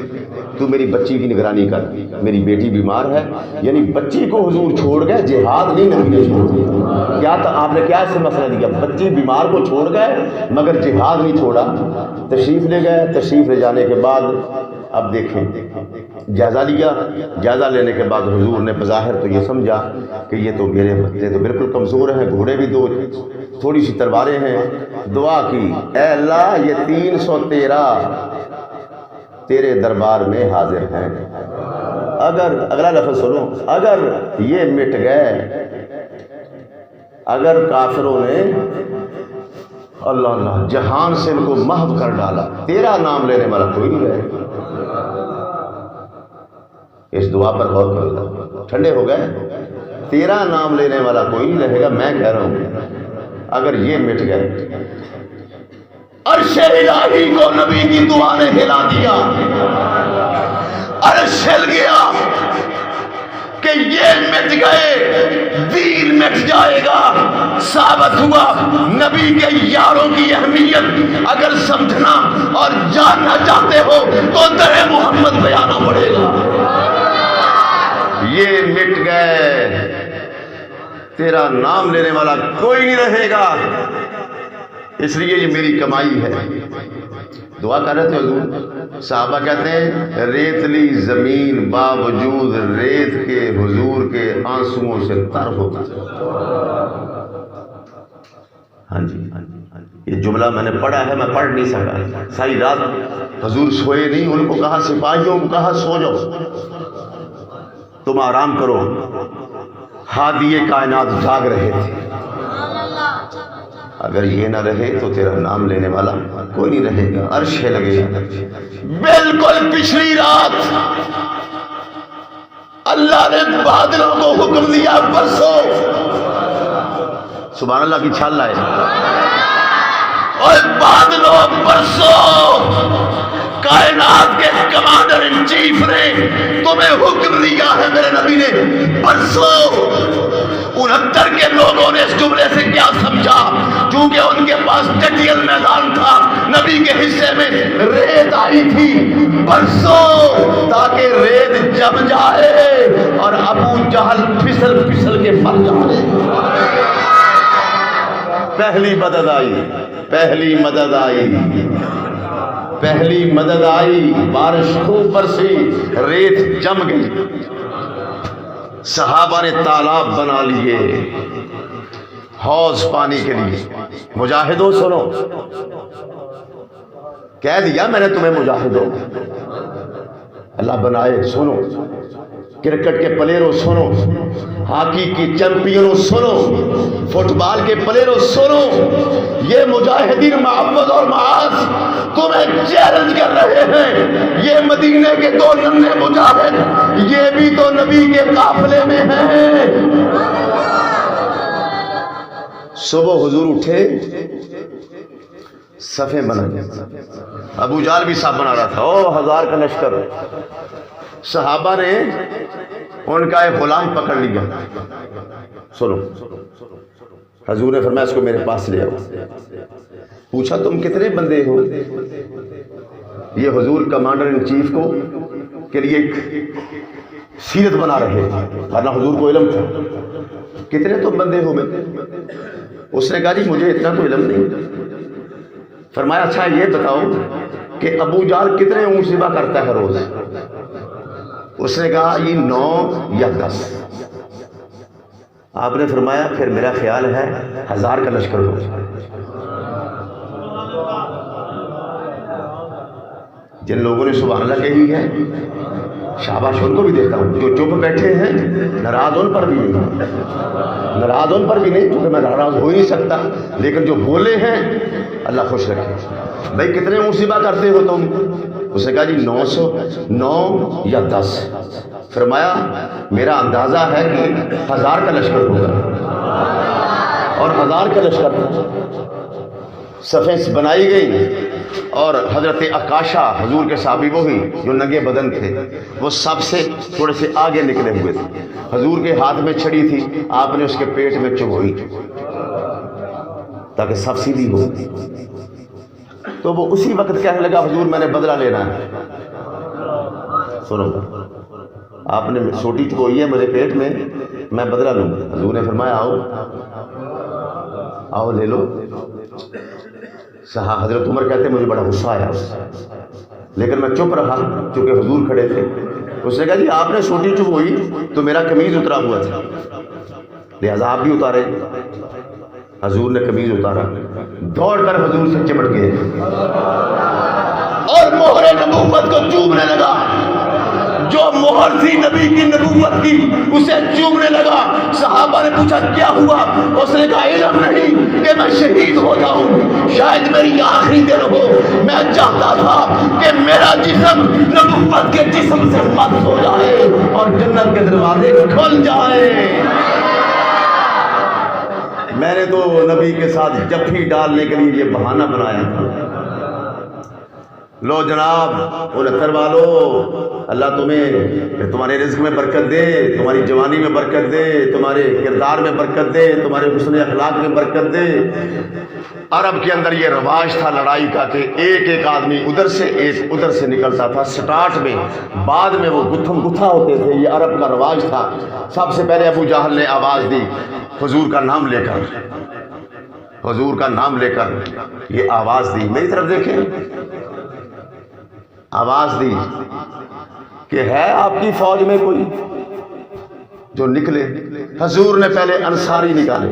تو میری بچی کی نگرانی کر، میری بیٹی بیمار ہے۔ یعنی بچی کو حضور چھوڑ گئے، جہاد نہیں نبی نے چھوڑ دیا۔ کیا تھا آپ نے کیا اس سے مسئلہ دیا؟ بچی بیمار کو چھوڑ گئے مگر جہاد نہیں چھوڑا، تشریف لے گئے۔ تشریف لے جانے کے بعد اب دیکھیں جائزہ لیا، جائزہ لینے کے بعد حضور نے بظاہر تو یہ سمجھا کہ یہ تو میرے بچے تو بالکل کمزور ہیں، گھوڑے بھی دو، تھوڑی سی تلواریں ہیں۔ دعا کی اے اللہ یہ 313 تیرے دربار میں حاضر ہیں، اگر اگلا لفظ سنو، اگر یہ مٹ گئے، اگر کافروں نے اللہ اللہ جہان سے ان کو محو کر ڈالا، تیرا نام لینے والا کوئی نہیں رہے گا۔ اس دعا پر غور کرو، ٹھنڈے ہو گئے، تیرا نام لینے والا کوئی نہیں رہے گا۔ میں کہہ رہا ہوں اگر یہ مٹ گئے، عرش الہی کو نبی کی دعا نے ہلا دیا، عرش ہل گیا کہ یہ مٹ گئے، دین مٹ جائے گا۔ ثابت ہوا نبی کے یاروں کی اہمیت اگر سمجھنا اور جاننا چاہتے ہو تو در محمد پہ آنا پڑے گا۔ یہ مٹ گئے، تیرا نام لینے والا کوئی نہیں رہے گا، اس لیے یہ میری کمائی ہے۔ دعا کر رہے تھے حضور، صحابہ کہتے ہیں ریتلی زمین باوجود ریت کے حضور کے آنسوؤں سے تر ہو گئی۔ ہاں جی یہ جملہ میں نے پڑھا ہے، میں پڑھ نہیں سکا، ساری رات حضور سوئے نہیں، ان کو کہا سپاہیوں کو کہا سو جاؤ تم آرام کرو، ہادی کائنات جاگ رہے تھے۔ اگر یہ نہ رہے تو تیرا نام لینے والا کوئی نہیں رہے گا۔ عرش لگے بالکل پچھلی رات اللہ نے بادلوں کو حکم دیا برسو، سبحان اللہ کی چھال لائے، اور بادلوں برسو، کائنات کے کمانڈر ان چیف نے تمہیں حکم دیا ہے، میرے نبی نے برسو۔ 69 کے لوگوں نے اس جملے سے کیا سمجھا؟ چونکہ ان کے پاس ٹٹیل میدان تھا، نبی کے حصے میں ریت آئی تھی برسوں، تاکہ ریت جم جائے اور ابو جہل پھسل پھسل کے مر جائے۔ پہلی مدد آئی، پہلی مدد آئی، پہلی مدد آئی، بارش خوب برسی، ریت جم گئی، صحابہ نے تالاب بنا لیے حوض پانی کے لیے۔ مجاہدوں سنو، کہہ دیا میں نے تمہیں مجاہدوں، اللہ بنائے سنو، کرکٹ کے پلیئروں سنو، ہاکی کی چیمپئنوں سنو، فٹ بال کے پلیئروں سنو، یہ مجاہدین محمد اور معاذ تمہیں چیلنج کر رہے ہیں۔ یہ مدینے کے دو ننھے مجاہد، یہ بھی تو نبی کے قافلے میں ہیں۔ صبح حضور اٹھے، صفیں بنا گئے، ابو جہل بھی صف بنا رہا تھا، او 1000 کا لشکر۔ صحابہ نے ان کا ایک غلام پکڑ لیا، سنو، حضور نے فرمایا اس کو میرے پاس لے آؤ۔ پوچھا تم کتنے بندے ہو؟ یہ حضور کمانڈر ان چیف کو کے لیے ایک سیرت بنا رہے، ورنہ حضور کو علم تھا، کتنے تم بندے ہو؟ میں اس نے کہا جی مجھے اتنا تو علم نہیں۔ فرمایا اچھا یہ بتاؤ کہ ابو جہل کتنے اونٹ ذبح کرتا ہے روز؟ اس نے کہا یہ 9 یا 10۔ آپ نے فرمایا پھر میرا خیال ہے 1000 کا لشکر ہو۔ جن لوگوں نے سبحان اللہ کہی ہے شاباش ان کو بھی دیتا ہوں، جو چپ بیٹھے ہیں ناراض ان پر بھی نہیں، ناراض ان پر بھی نہیں، کیونکہ میں ناراض ہو ہی نہیں سکتا، لیکن جو بولے ہیں اللہ خوش رکھے۔ بھائی کتنے اونٹ ذبح کرتے ہو تم؟ اس نے کہا جی 9 یا 10۔ فرمایا میرا اندازہ ہے کہ 1000 کا لشکر ہوگا، اور 1000 کا لشکر تھا۔ صفیں بنائی گئی اور حضرت عکاشہ حضور کے صحابی وہی جو ننگے بدن تھے، وہ سب سے تھوڑے سے آگے نکلے ہوئے تھے، حضور کے ہاتھ میں چھڑی تھی، آپ نے اس کے پیٹ میں چبھوئی تاکہ صف سیدھی ہو۔ تو وہ اسی وقت کہنے لگا حضور میں نے بدلہ لینا ہے۔ سنو، آپ نے سوٹی چبھوئی ہے میرے پیٹ میں، میں بدلہ لوں۔ حضور نے فرمایا آؤ آؤ لے لو۔ حضرت عمر کہتے ہیں مجھے بڑا غصہ آیا، لیکن میں چپ رہا کیونکہ حضور کھڑے تھے۔ اس نے کہا جی آپ نے سوٹی چبھوئی تو میرا قمیض اترا ہوا تھا، لہذا آپ بھی اتارے۔ حضور نے قمیض اتارا، دوڑ کر حضور سے چمٹ گئے اور مہر نبوت کو چومنے لگا، جو مہر تھی نبی کی نبوت کی اسے چومنے لگا۔ صحابہ نے پوچھا کیا ہوا؟ اس نے کہا علم نہیں کہ میں شہید ہو جاؤں، شاید میری آخری دن ہو، میں چاہتا تھا کہ میرا جسم نبوت کے جسم سے مت ہو جائے اور جنت کے دروازے کھل جائے۔ میں نے تو نبی کے ساتھ جفی ڈالنے کے لیے یہ بہانہ بنایا تھا۔ لو جناب 69 والو، اللہ تمہیں تمہارے رزق میں برکت دے، تمہاری جوانی میں برکت دے، تمہارے کردار میں برکت دے، تمہارے حسن اخلاق میں برکت دے۔ عرب کے اندر یہ رواج تھا لڑائی کا کہ ایک ایک آدمی ادھر سے ایک ادھر سے نکلتا تھا سٹارٹ میں، بعد میں وہ گتھم گتھا ہوتے تھے، یہ عرب کا رواج تھا۔ سب سے پہلے ابو جہل نے آواز دی حضور کا نام لے کر، حضور کا نام لے کر یہ آواز دی، میری طرف دیکھیں، آواز دی کہ ہے آپ کی فوج میں کوئی جو نکلے۔ حضور نے پہلے انصاری نکالے،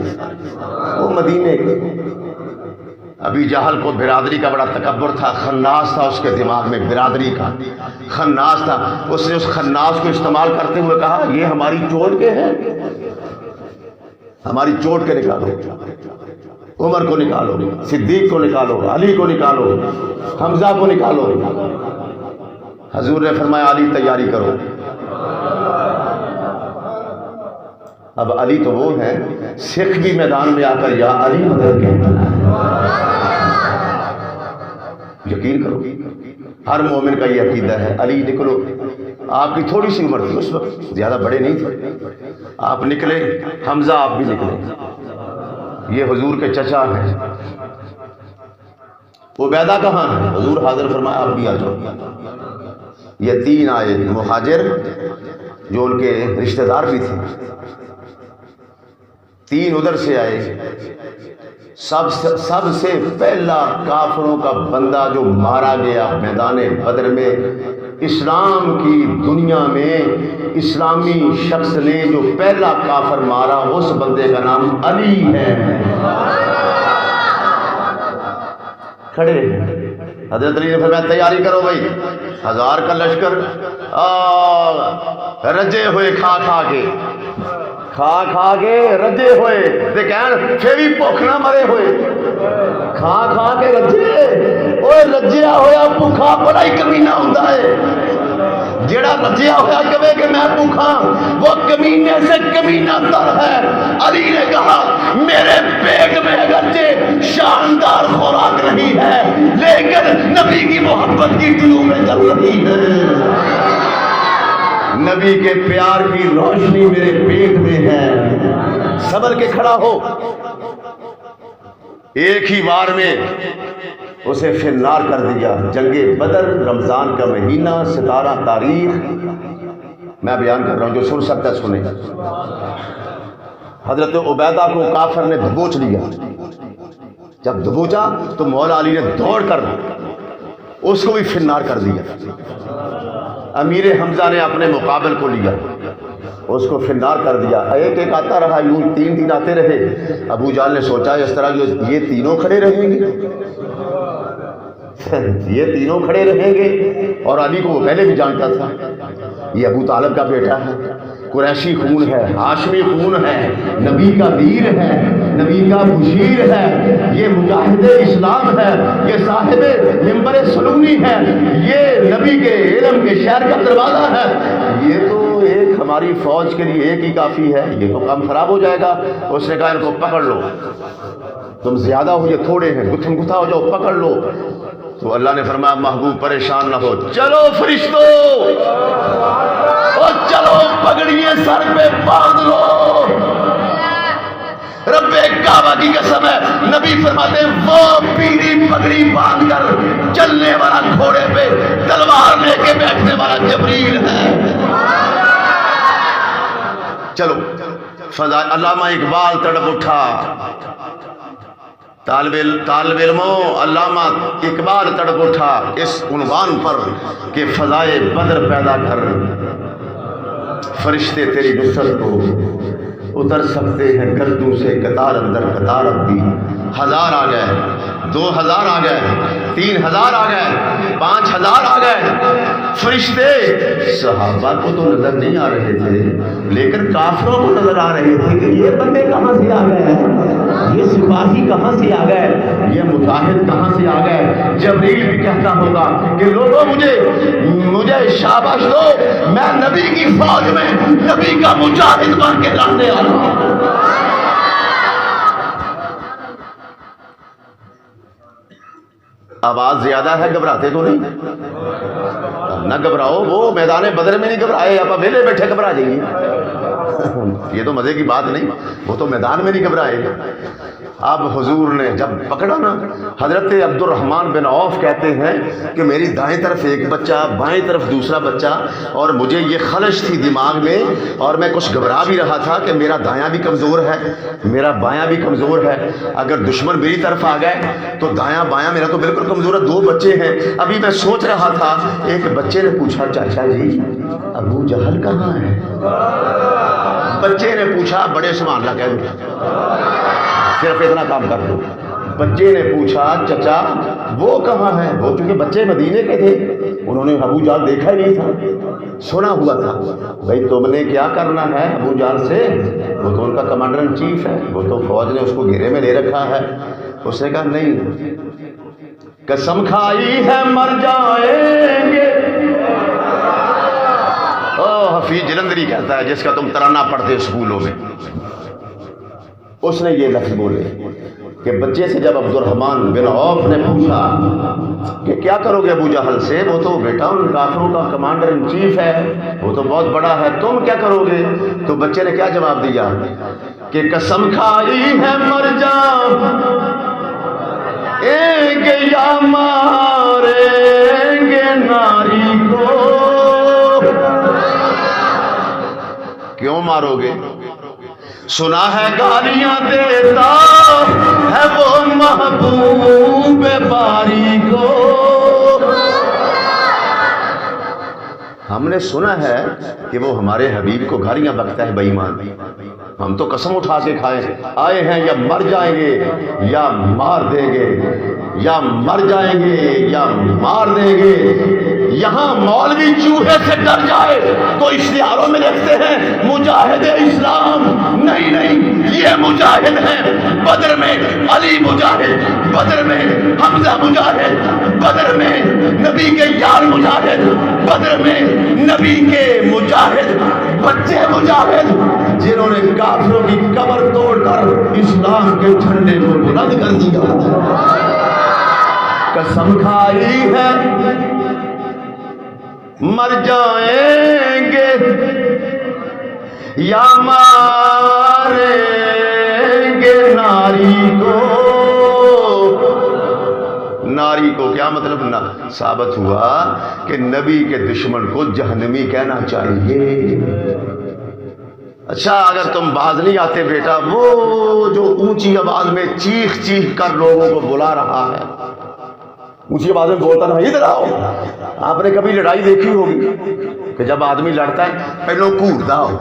وہ مدینے کے۔ ابی جہل کو برادری کا بڑا تکبر تھا، خناس تھا اس کے دماغ میں، برادری کا خناس تھا۔ اس نے اس خناس کو استعمال کرتے ہوئے کہا یہ ہماری چوٹ کے ہیں، ہماری چوٹ کے نکالو، عمر کو نکالو، صدیق کو نکالو، علی کو نکالو، حمزہ کو نکالو۔ حضور نے فرمایا علی تیاری کرو۔ اب علی تو وہ ہے سکھ بھی میدان میں آ کر یا علی مدد کہتا ہے۔ یقین کرو ہر مومن کا یہ عقیدہ ہے، علی نکلو آپ کی تھوڑی سی عمر تھی اس وقت، زیادہ بڑے نہیں تھے. آپ نکلے، حمزہ آپ بھی نکلے، یہ حضور کے چچا ہیں. عبیدہ کہاں ہے؟ حضور حاضر فرمایا آپ بھی آ جاؤ. یہ تین آئے مہاجر جو ان کے رشتہ دار بھی تھے، تین ادھر سے آئے. سب سے پہلا کافروں کا بندہ جو مارا گیا میدان بدر میں، اسلام کی دنیا میں اسلامی شخص نے جو پہلا کافر مارا، اس بندے کا نام علی ہے. کھڑے حضرت علی نے فرمایا تیاری کرو بھائی، 1000 کا لشکر رجے ہوئے کھا کھا کے رجے ہوئے تے کہن پھر بھی بھوک نہ مرے ہوئے، کھا کے رجے اوے رجیا ہویا بھوکا بڑا ہی کمینہ ہوندا ہے. جڑا رجیا ہوا کہے کہ میں بھوکا وہ کمینے سے کمینہ تر ہے. علی نے کہا میرے پیٹ میں اگرچہ شاندار خوراک نہیں ہے لیکن نبی کی محبت کی دلوں میں جل رہی ہے، نبی کے پیار کی روشنی میرے پیٹ میں ہے. صبر کے کھڑا ہو. ایک ہی بار میں اسے فنار کر دیا. جنگ بدر، رمضان کا مہینہ، 17 تاریخ. میں بیان کر رہا ہوں، جو سن سکتا ہے سنے. حضرت عبیدہ کو کافر نے دبوچ لیا. جب دبوچا تو مولا علی نے دوڑ کر اس کو بھی فنار کر دیا. امیر حمزہ نے اپنے مقابل کو لیا، اس کو فنار کر دیا. ایک آتا رہا، یوں 3 دن آتے رہے. ابو جہل نے سوچا اس طرح یہ تینوں کھڑے رہیں گے، یہ تینوں کھڑے رہیں گے. اور علی کو وہ پہلے بھی جانتا تھا، یہ ابو طالب کا بیٹا ہے، قریشی خون ہے، ہاشمی خون ہے، نبی کا ویر ہے، نبی کا بشیر ہے، یہ مجاہد اسلام ہے، یہ صاحب منبر سلونی ہے، یہ نبی کے علم کے شہر کا دروازہ ہے. یہ تو ایک ہماری فوج کے لیے ایک ہی کافی ہے، یہ تو کام خراب ہو جائے گا. اس نے کہا ان کو پکڑ لو، تم زیادہ ہو، یہ تھوڑے ہیں، گتھم گتھا ہو جاؤ، پکڑ لو. تو اللہ نے فرمایا محبوب پریشان نہ ہو، چلو فرشتو، اور چلو پگڑیے سر پہ باندھ لو. رب کعبہ کی قسم ہے، نبی فرماتے ہیں وہ پیلی پگڑی باندھ کر چلنے والا گھوڑے پہ تلوار لے کے بیٹھنے والا جبریل ہے. چلو فضا. علامہ اقبال تڑپ اٹھا. طالب علموں، علامہ اقبال تڑپ اٹھا اس عنوان پر کہ فضائے بدر پیدا کر، فرشتے تیری نصرت کو اتر سکتے ہیں گردوں سے قطار اندر قطار ابھی. 1000 آ گئے، 2000 آ گئے، 3000 آ گئے، 5000 آ گئے. فرشتے صحابہ کو تو نظر نہیں آ رہے تھے لیکن کافروں کو نظر آ رہے تھے کہ یہ بندے کہاں سے آ گئے ہیں، یہ سپاہی کہاں سے آ گئے، یہ مجاہد کہاں سے آ گئے. جبریل بھی کہتا ہوگا کہ لوگوں مجھے شاباش دو، میں نبی کی فوج میں نبی کا مجاہد بن کے لڑنے آ رہا ہوں. آواز زیادہ ہے، گھبراتے تو نہیں؟ نہ گھبراؤ، وہ میدان بدر میں نہیں گھبرائے، آپ ویلے بیٹھے گھبرا جائیے. یہ تو مزے کی بات نہیں، وہ تو میدان میں نہیں گھبرائے. اب حضور نے جب پکڑا نا، حضرت عبد الرحمن بن عوف کہتے ہیں کہ میری دائیں طرف ایک بچہ، بائیں طرف دوسرا بچہ، اور مجھے یہ خلش تھی دماغ میں، اور میں کچھ گھبرا بھی رہا تھا کہ میرا دایاں بھی کمزور ہے، میرا بایاں بھی کمزور ہے. اگر دشمن میری طرف آ گئے تو دایاں بایاں میرا تو بالکل کمزور ہے. 2 بچے ہیں. ابھی میں سوچ رہا تھا، ایک بچے نے پوچھا چاچا جی ابو جہل کہاں ہے؟ بچے نے پوچھا، بڑے سبحان اللہ کہہ دو، صرف اتنا کام کر دو. بچے نے پوچھا چچا وہ کہاں ہے؟ وہ چونکہ بچے مدینے کے تھے، انہوں نے ابو جہل دیکھا ہی نہیں تھا، سنا ہوا تھا. بھائی تم نے کیا کرنا ہے ابو جہل سے؟ وہ تو ان کا کمانڈر ان چیف ہے، وہ تو فوج نے اس کو گھیرے میں لے رکھا ہے. اس نے کہا نہیں، قسم کھائی ہے مر جائیں گے. حفیظ جلندری کہتا ہے جس کا تم ترانہ پڑھتے اسکولوں میں، اس نے یہ لفظ بولے کہ بچے سے جب عبد الرحمن بن عوف نے پوچھا کہ کیا کرو گے ابو جہل سے، وہ تو بیٹا ان کافروں کا کمانڈر ان چیف ہے، وہ تو بہت بڑا ہے، تم کیا کرو گے؟ تو بچے نے کیا جواب دیا کہ قسم کھائی ہے مر جاؤں گے یا ماریں گے ناری کو۔ کیوں مارو گے؟ سنا ہے گالیاں دیتا ہے وہ محبوب باری کو۔ ہم نے سنا ہے کہ وہ ہمارے حبیب کو گالیاں بکتا ہے بے ایمان، ہم تو قسم اٹھا کے کھائے آئے ہیں یا مر جائیں گے یا مار دیں گے، یا مر جائیں گے یا مار دیں گے۔ یہاں مولوی چوہے سے ڈر جائے تو اشتہاروں میں لکھتے ہیں مجاہد اسلام، نہیں نہیں، یہ مجاہد ہیں بدر میں علی مجاہد، بدر میں حمزہ مجاہد، بدر میں نبی کے یار مجاہد، بدر میں نبی کے مجاہد بچے مجاہد، جنہوں نے کافروں کی کمر توڑ کر اسلام کے جھنڈے کو بلند کر دیا۔ قسم کھائی ہے مر جائیں گے یا ماریں گے ناری کو۔ ناری کو کیا مطلب؟ نہ ثابت ہوا کہ نبی کے دشمن کو جہنمی کہنا چاہیے۔ اچھا اگر تم باز نہیں آتے بیٹا، وہ جو اونچی آواز میں چیخ چیخ کر لوگوں کو بلا رہا ہے، اونچی آواز میں بولتا رہا ادھر آؤ۔ آپ نے کبھی لڑائی دیکھی ہوگی کہ جب آدمی لڑتا ہے پہلو کودتا ہو،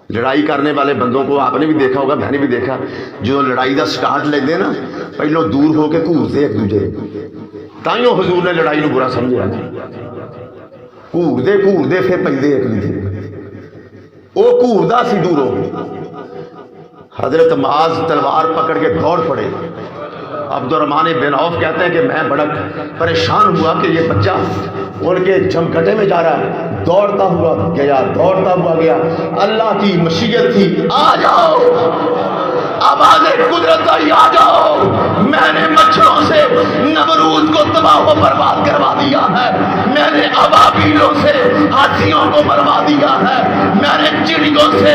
لڑائی کرنے والے بندوں کو آپ نے بھی دیکھا ہوگا، میں نے بھی دیکھا، جو لڑائی دا سٹارٹ لیندے نا پہلو دور ہو کے کودتے ایک دوجے، تائیوں حضور نے لڑائی نو برا سمجھا، کودتے کودتے پھر پہلے ایک دوجے وہ کودتا سی دوروں۔ حضرت معاذ تلوار پکڑ کے دوڑ پڑے۔ عبد الرحمن بن عوف کہتے ہیں کہ میں بڑا پریشان ہوا کہ یہ بچہ ان کے جھمکٹے میں جا رہا ہے، دوڑتا ہوا گیا۔ اللہ کی مشیت تھی، آ جاؤ، آواز قدرت آئی، آ جاؤ، میں نے مچھروں سے نمرود کو تباہ و برباد کروا دیا ہے، میں نے ابابیلوں سے ہاتھیوں کو مروا دیا ہے، میں نے چڑیوں سے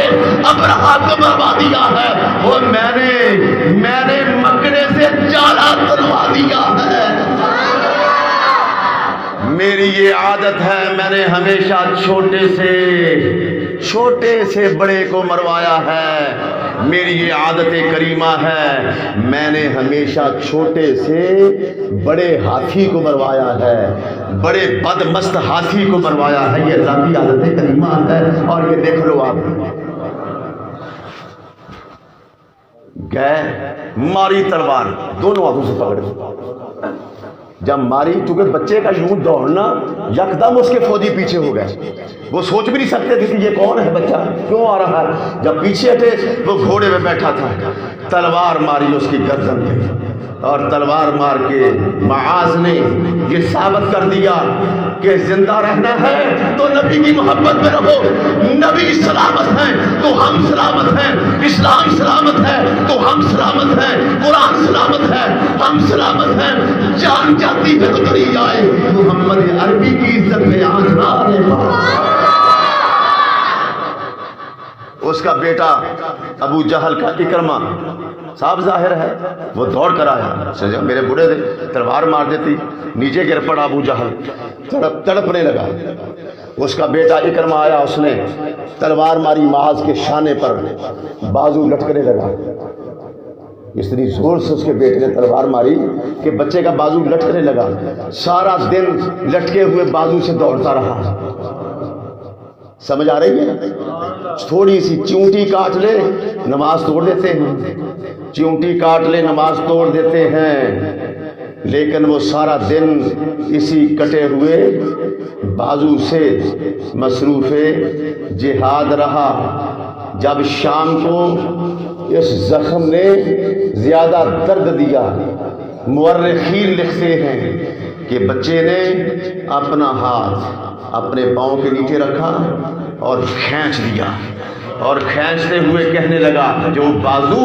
ابرہا کو مروا دیا ہے، اور میں نے مکڑے سے جالا تلوا دیا ہے۔ میری یہ عادت ہے، میں نے ہمیشہ چھوٹے سے بڑے کو مروایا ہے، میری یہ عادت کریمہ ہے، میں نے ہمیشہ چھوٹے سے بڑے ہاتھی کو مروایا ہے، بڑے بد مست ہاتھی کو مروایا ہے، یہ اللہ کی عادت کریمہ ہے۔ اور یہ دیکھ لو آپ گئے ماری تلوار دونوں ہاتھوں سے پکڑ، جب ماری چونکہ بچے کا یوں دوڑنا یکدم اس کے فوجی پیچھے ہو گئے، وہ سوچ بھی نہیں سکتے تھے کہ یہ کون ہے بچہ، کیوں آ رہا ہے۔ جب پیچھے ہٹے وہ گھوڑے میں بیٹھا تھا، تلوار ماری اس کی گردن پہ، اور تلوار مار کے معاذ نے یہ ثابت کر دیا کہ زندہ رہنا ہے تو نبی کی محبت میں رہو، نبی سلامت ہیں تو ہم سلامت ہیں، اسلام سلامت ہے تو ہم سلامت ہیں، قرآن سلامت ہے ہم سلامت ہیں، جان جاتی ہے تو چلی جائے، محمد عربی کی عزت میں آزاد۔ اس کا بیٹا ابو جہل کا اکرمہ صاحب ظاہر ہے، وہ دوڑ کر آیا، میرے بڑے تھے تلوار مار دیتی، نیچے گر پڑا ابو جہل، تڑپنے لگا۔ اس کا بیٹا اکرمہ آیا، اس نے تلوار ماری معاذ کے شانے پر، بازو لٹکنے لگا، اتنی زور سے اس کے بیٹے نے تلوار ماری کہ بچے کا بازو لٹکنے لگا، سارا دن لٹکے ہوئے بازو سے دوڑتا رہا۔ سمجھ آ رہی ہے؟ تھوڑی سی چونٹی کاٹ لے نماز توڑ دیتے ہیں، چونٹی کاٹ لے نماز توڑ دیتے ہیں، لیکن وہ سارا دن اسی کٹے ہوئے بازو سے مصروف جہاد رہا۔ جب شام کو اس زخم نے زیادہ درد دیا، مورخین لکھتے ہیں کہ بچے نے اپنا ہاتھ اپنے پاؤں کے نیچے رکھا اور کھینچ دیا، اور کھینچتے ہوئے کہنے لگا جو بازو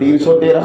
313।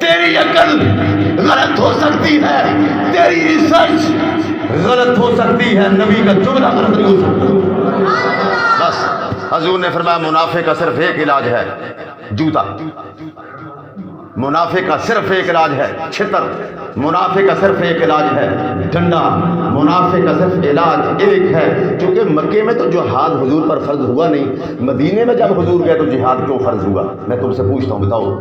تیری عقل غلط ہو سکتی ہے، تیری ریسرچ غلط ہو سکتی ہے، نبی کا جملہ غلط نہیں ہو سکتا۔ بس حضور نے فرمایا منافق کا صرف ایک علاج ہے، جوتا۔ منافق کا صرف ایک علاج ہے چھتر، منافق کا صرف ایک علاج ہے ڈنڈا، منافق کا صرف علاج ایک ہے۔ چونکہ مکے میں تو جہاد حضور پر فرض ہوا نہیں، مدینے میں جب حضور گئے تو جہاد کیوں فرض ہوا؟ میں تم سے پوچھتا ہوں، بتاؤ۔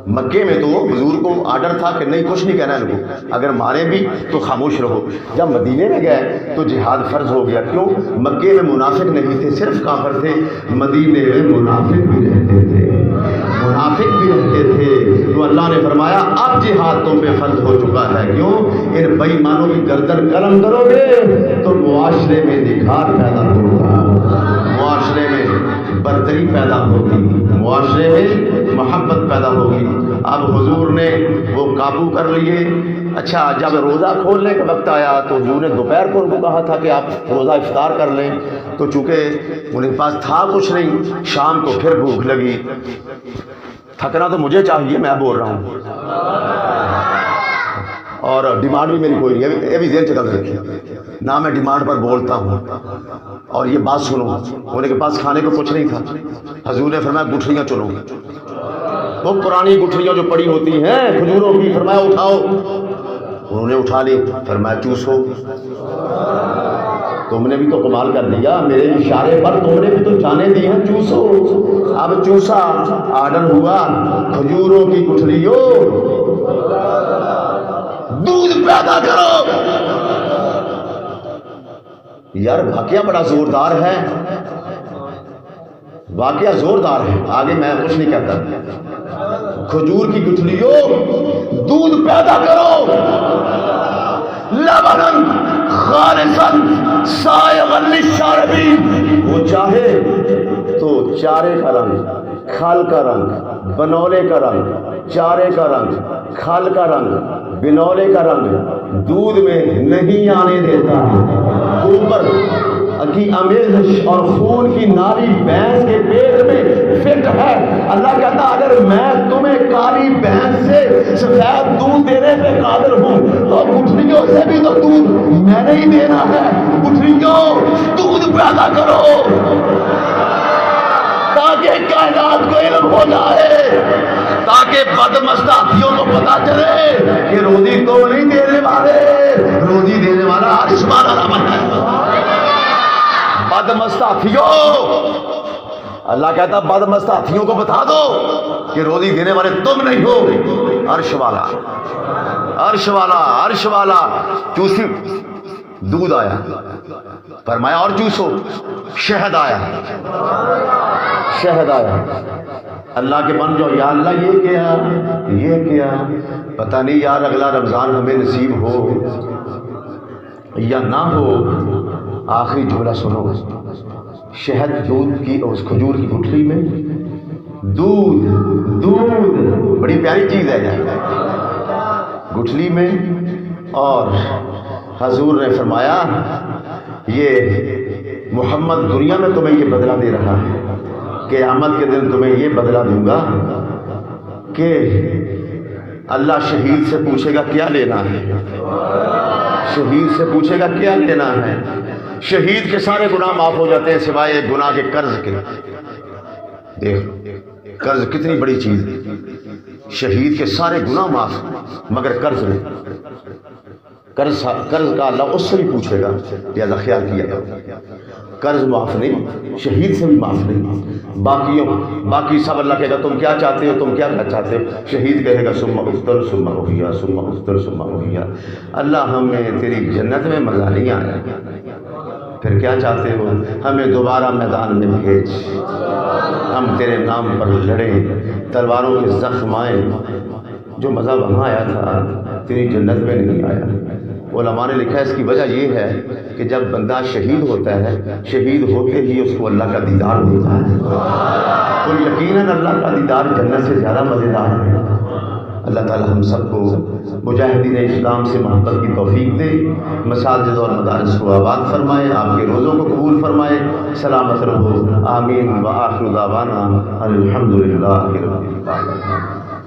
مکے میں تو حضور کو آرڈر تھا کہ نہیں کچھ نہیں کہنا ان کو، اگر مارے بھی تو خاموش رہو۔ جب مدینے میں گئے تو جہاد فرض ہو گیا۔ کیوں؟ مکے میں منافق نہیں تھے، صرف کافر تھے، مدینے میں منافق بھی رہتے تھے، منافق بھی رہتے تھے۔ تو اللہ نے فرمایا اب جہاد تم پہ فرض ہو چکا ہے۔ کیوں؟ ان بے ایمانوں کی گردن قلم کرو گے تو معاشرے میں نکھار پیدا ہوگا، معاشرے میں برتری پیدا ہوگی، معاشرے میں محبت پیدا ہوگی۔ اب حضور نے وہ قابو کر لیے۔ اچھا جب روزہ کھولنے کا وقت آیا تو حضور نے دوپہر کو ان کو کہا تھا کہ آپ روزہ افطار کر لیں، تو چونکہ ان کے پاس تھا کچھ نہیں، شام کو پھر بھوک لگی۔ تھکنا تو مجھے چاہیے، میں بول رہا ہوں، اور ڈیمانڈ بھی میری کوئی نہیں ہے، یہ بھی ذہن چکا رکھیے نہ میں ڈیمانڈ پر بولتا ہوں۔ اور یہ بات سنو، انہیں کے پاس کھانے کو کچھ نہیں تھا، حضور نے فرمایا گٹھلیاں چنو، وہ پرانی گٹھلیاں جو پڑی ہوتی ہیں کھجوروں کی، فرمایا اٹھاؤ، انہوں نے اٹھا لی، فرمایا چوسو۔ تم نے بھی تو کمال کر دیا، میرے اشارے پر تم نے بھی تو جانے دی ہیں، چوسو۔ اب چوسا، آرڈر ہوا کھجوروں کی گٹھلیوں دودھ پیدا کرو۔ یار واقعہ بڑا زوردار ہے، واقعہ زوردار ہے، آگے میں کچھ نہیں کہتا۔ کھجور کی گٹھلیوں دودھ پیدا کرو، لبنن خالصا سائغا للشاربین، وہ چاہے تو چارے کا رنگ، کھال کا رنگ، بنولے کا رنگ، چارے کا رنگ، کھال کا رنگ، بنولے کا رنگ دودھ میں نہیں آنے دیتا۔ اوپر کی آمیزش اور خون کی ناری بھینس کے پیٹ میں فٹ ہے۔ اللہ کہتا اگر میں تمہیں کالی بھینس سے سفید دودھ دینے پہ قادر ہوں تو گٹھلیوں سے بھی تو دودھ میں نے ہی دینا ہے۔ گٹھلیوں دودھ پیدا کرو تاکہ کائنات کو علم ہو جائے، تاکہ بدمست ہاتھیوں کو پتا چلے کہ روزی تو نہیں دینے والے، روزی دینے والا عرش والا رحمت ہے۔ بدمست ہاتھیوں، اللہ کہتا بدمست ہاتھیوں کو بتا دو کہ روزی دینے والے تم نہیں ہو، عرش والا، عرش والا، عرش والا۔ چوسی، دودھ آیا، فرمایا اور چوسو، شہد آیا، شہد آیا۔ اللہ کے بن جاؤ، یا اللہ یہ کیا، یہ کیا، پتہ نہیں یار اگلا رمضان ہمیں نصیب ہو یا نہ ہو۔ آخری جملہ سنو، شہد دودھ کی، اس کھجور کی گٹھلی میں دودھ، دودھ بڑی پیاری چیز ہے یار، گٹھلی میں۔ اور حضور نے فرمایا یہ محمد دنیا میں تمہیں یہ بدلہ دے رہا ہے، قیامت کے دن تمہیں یہ بدلہ دوں گا کہ اللہ شہید سے پوچھے گا کیا لینا ہے، شہید سے پوچھے گا کیا لینا ہے۔ شہید کے سارے گناہ معاف ہو جاتے ہیں سوائے ایک گناہ کے قرض کے۔ دیکھ قرض کتنی بڑی چیز ہے، شہید کے سارے گناہ معاف مگر قرض نہیں، قرض کا اللہ اس سے بھی پوچھے گا، لہذا خیال کیا گا قرض معاف نہیں، شہید سے بھی معاف نہیں۔ باقی سب اللہ کہے گا تم کیا چاہتے ہو، تم کیا چاہتے ہو، شہید کہے گا ثم افطر ثم احیا ثم افطر ثم احیا، اللہ ہمیں تیری جنت میں مزہ نہیں آیا، پھر کیا چاہتے ہو، ہمیں دوبارہ میدان میں بھیج، ہم تیرے نام پر لڑیں، تلواروں کے زخم آئیں، جو مزہ وہاں آیا تھا تیری جنت میں نہیں آیا۔ علماء نے لکھا ہے اس کی وجہ یہ ہے کہ جب بندہ شہید ہوتا ہے، شہید ہوتے ہی اس کو اللہ کا دیدار ہوتا ہے، تو یقیناً اللہ کا دیدار جنت سے زیادہ مزیدار ہے۔ اللہ تعالی ہم سب کو مجاہدین اسلام سے محبت کی توفیق دے، مساجد اور مدارس کو آباد فرمائے، آپ کے روزوں کو قبول فرمائے، سلامت رہو، آمین۔ وآخر دعوانا الحمدللہ رب العالمین۔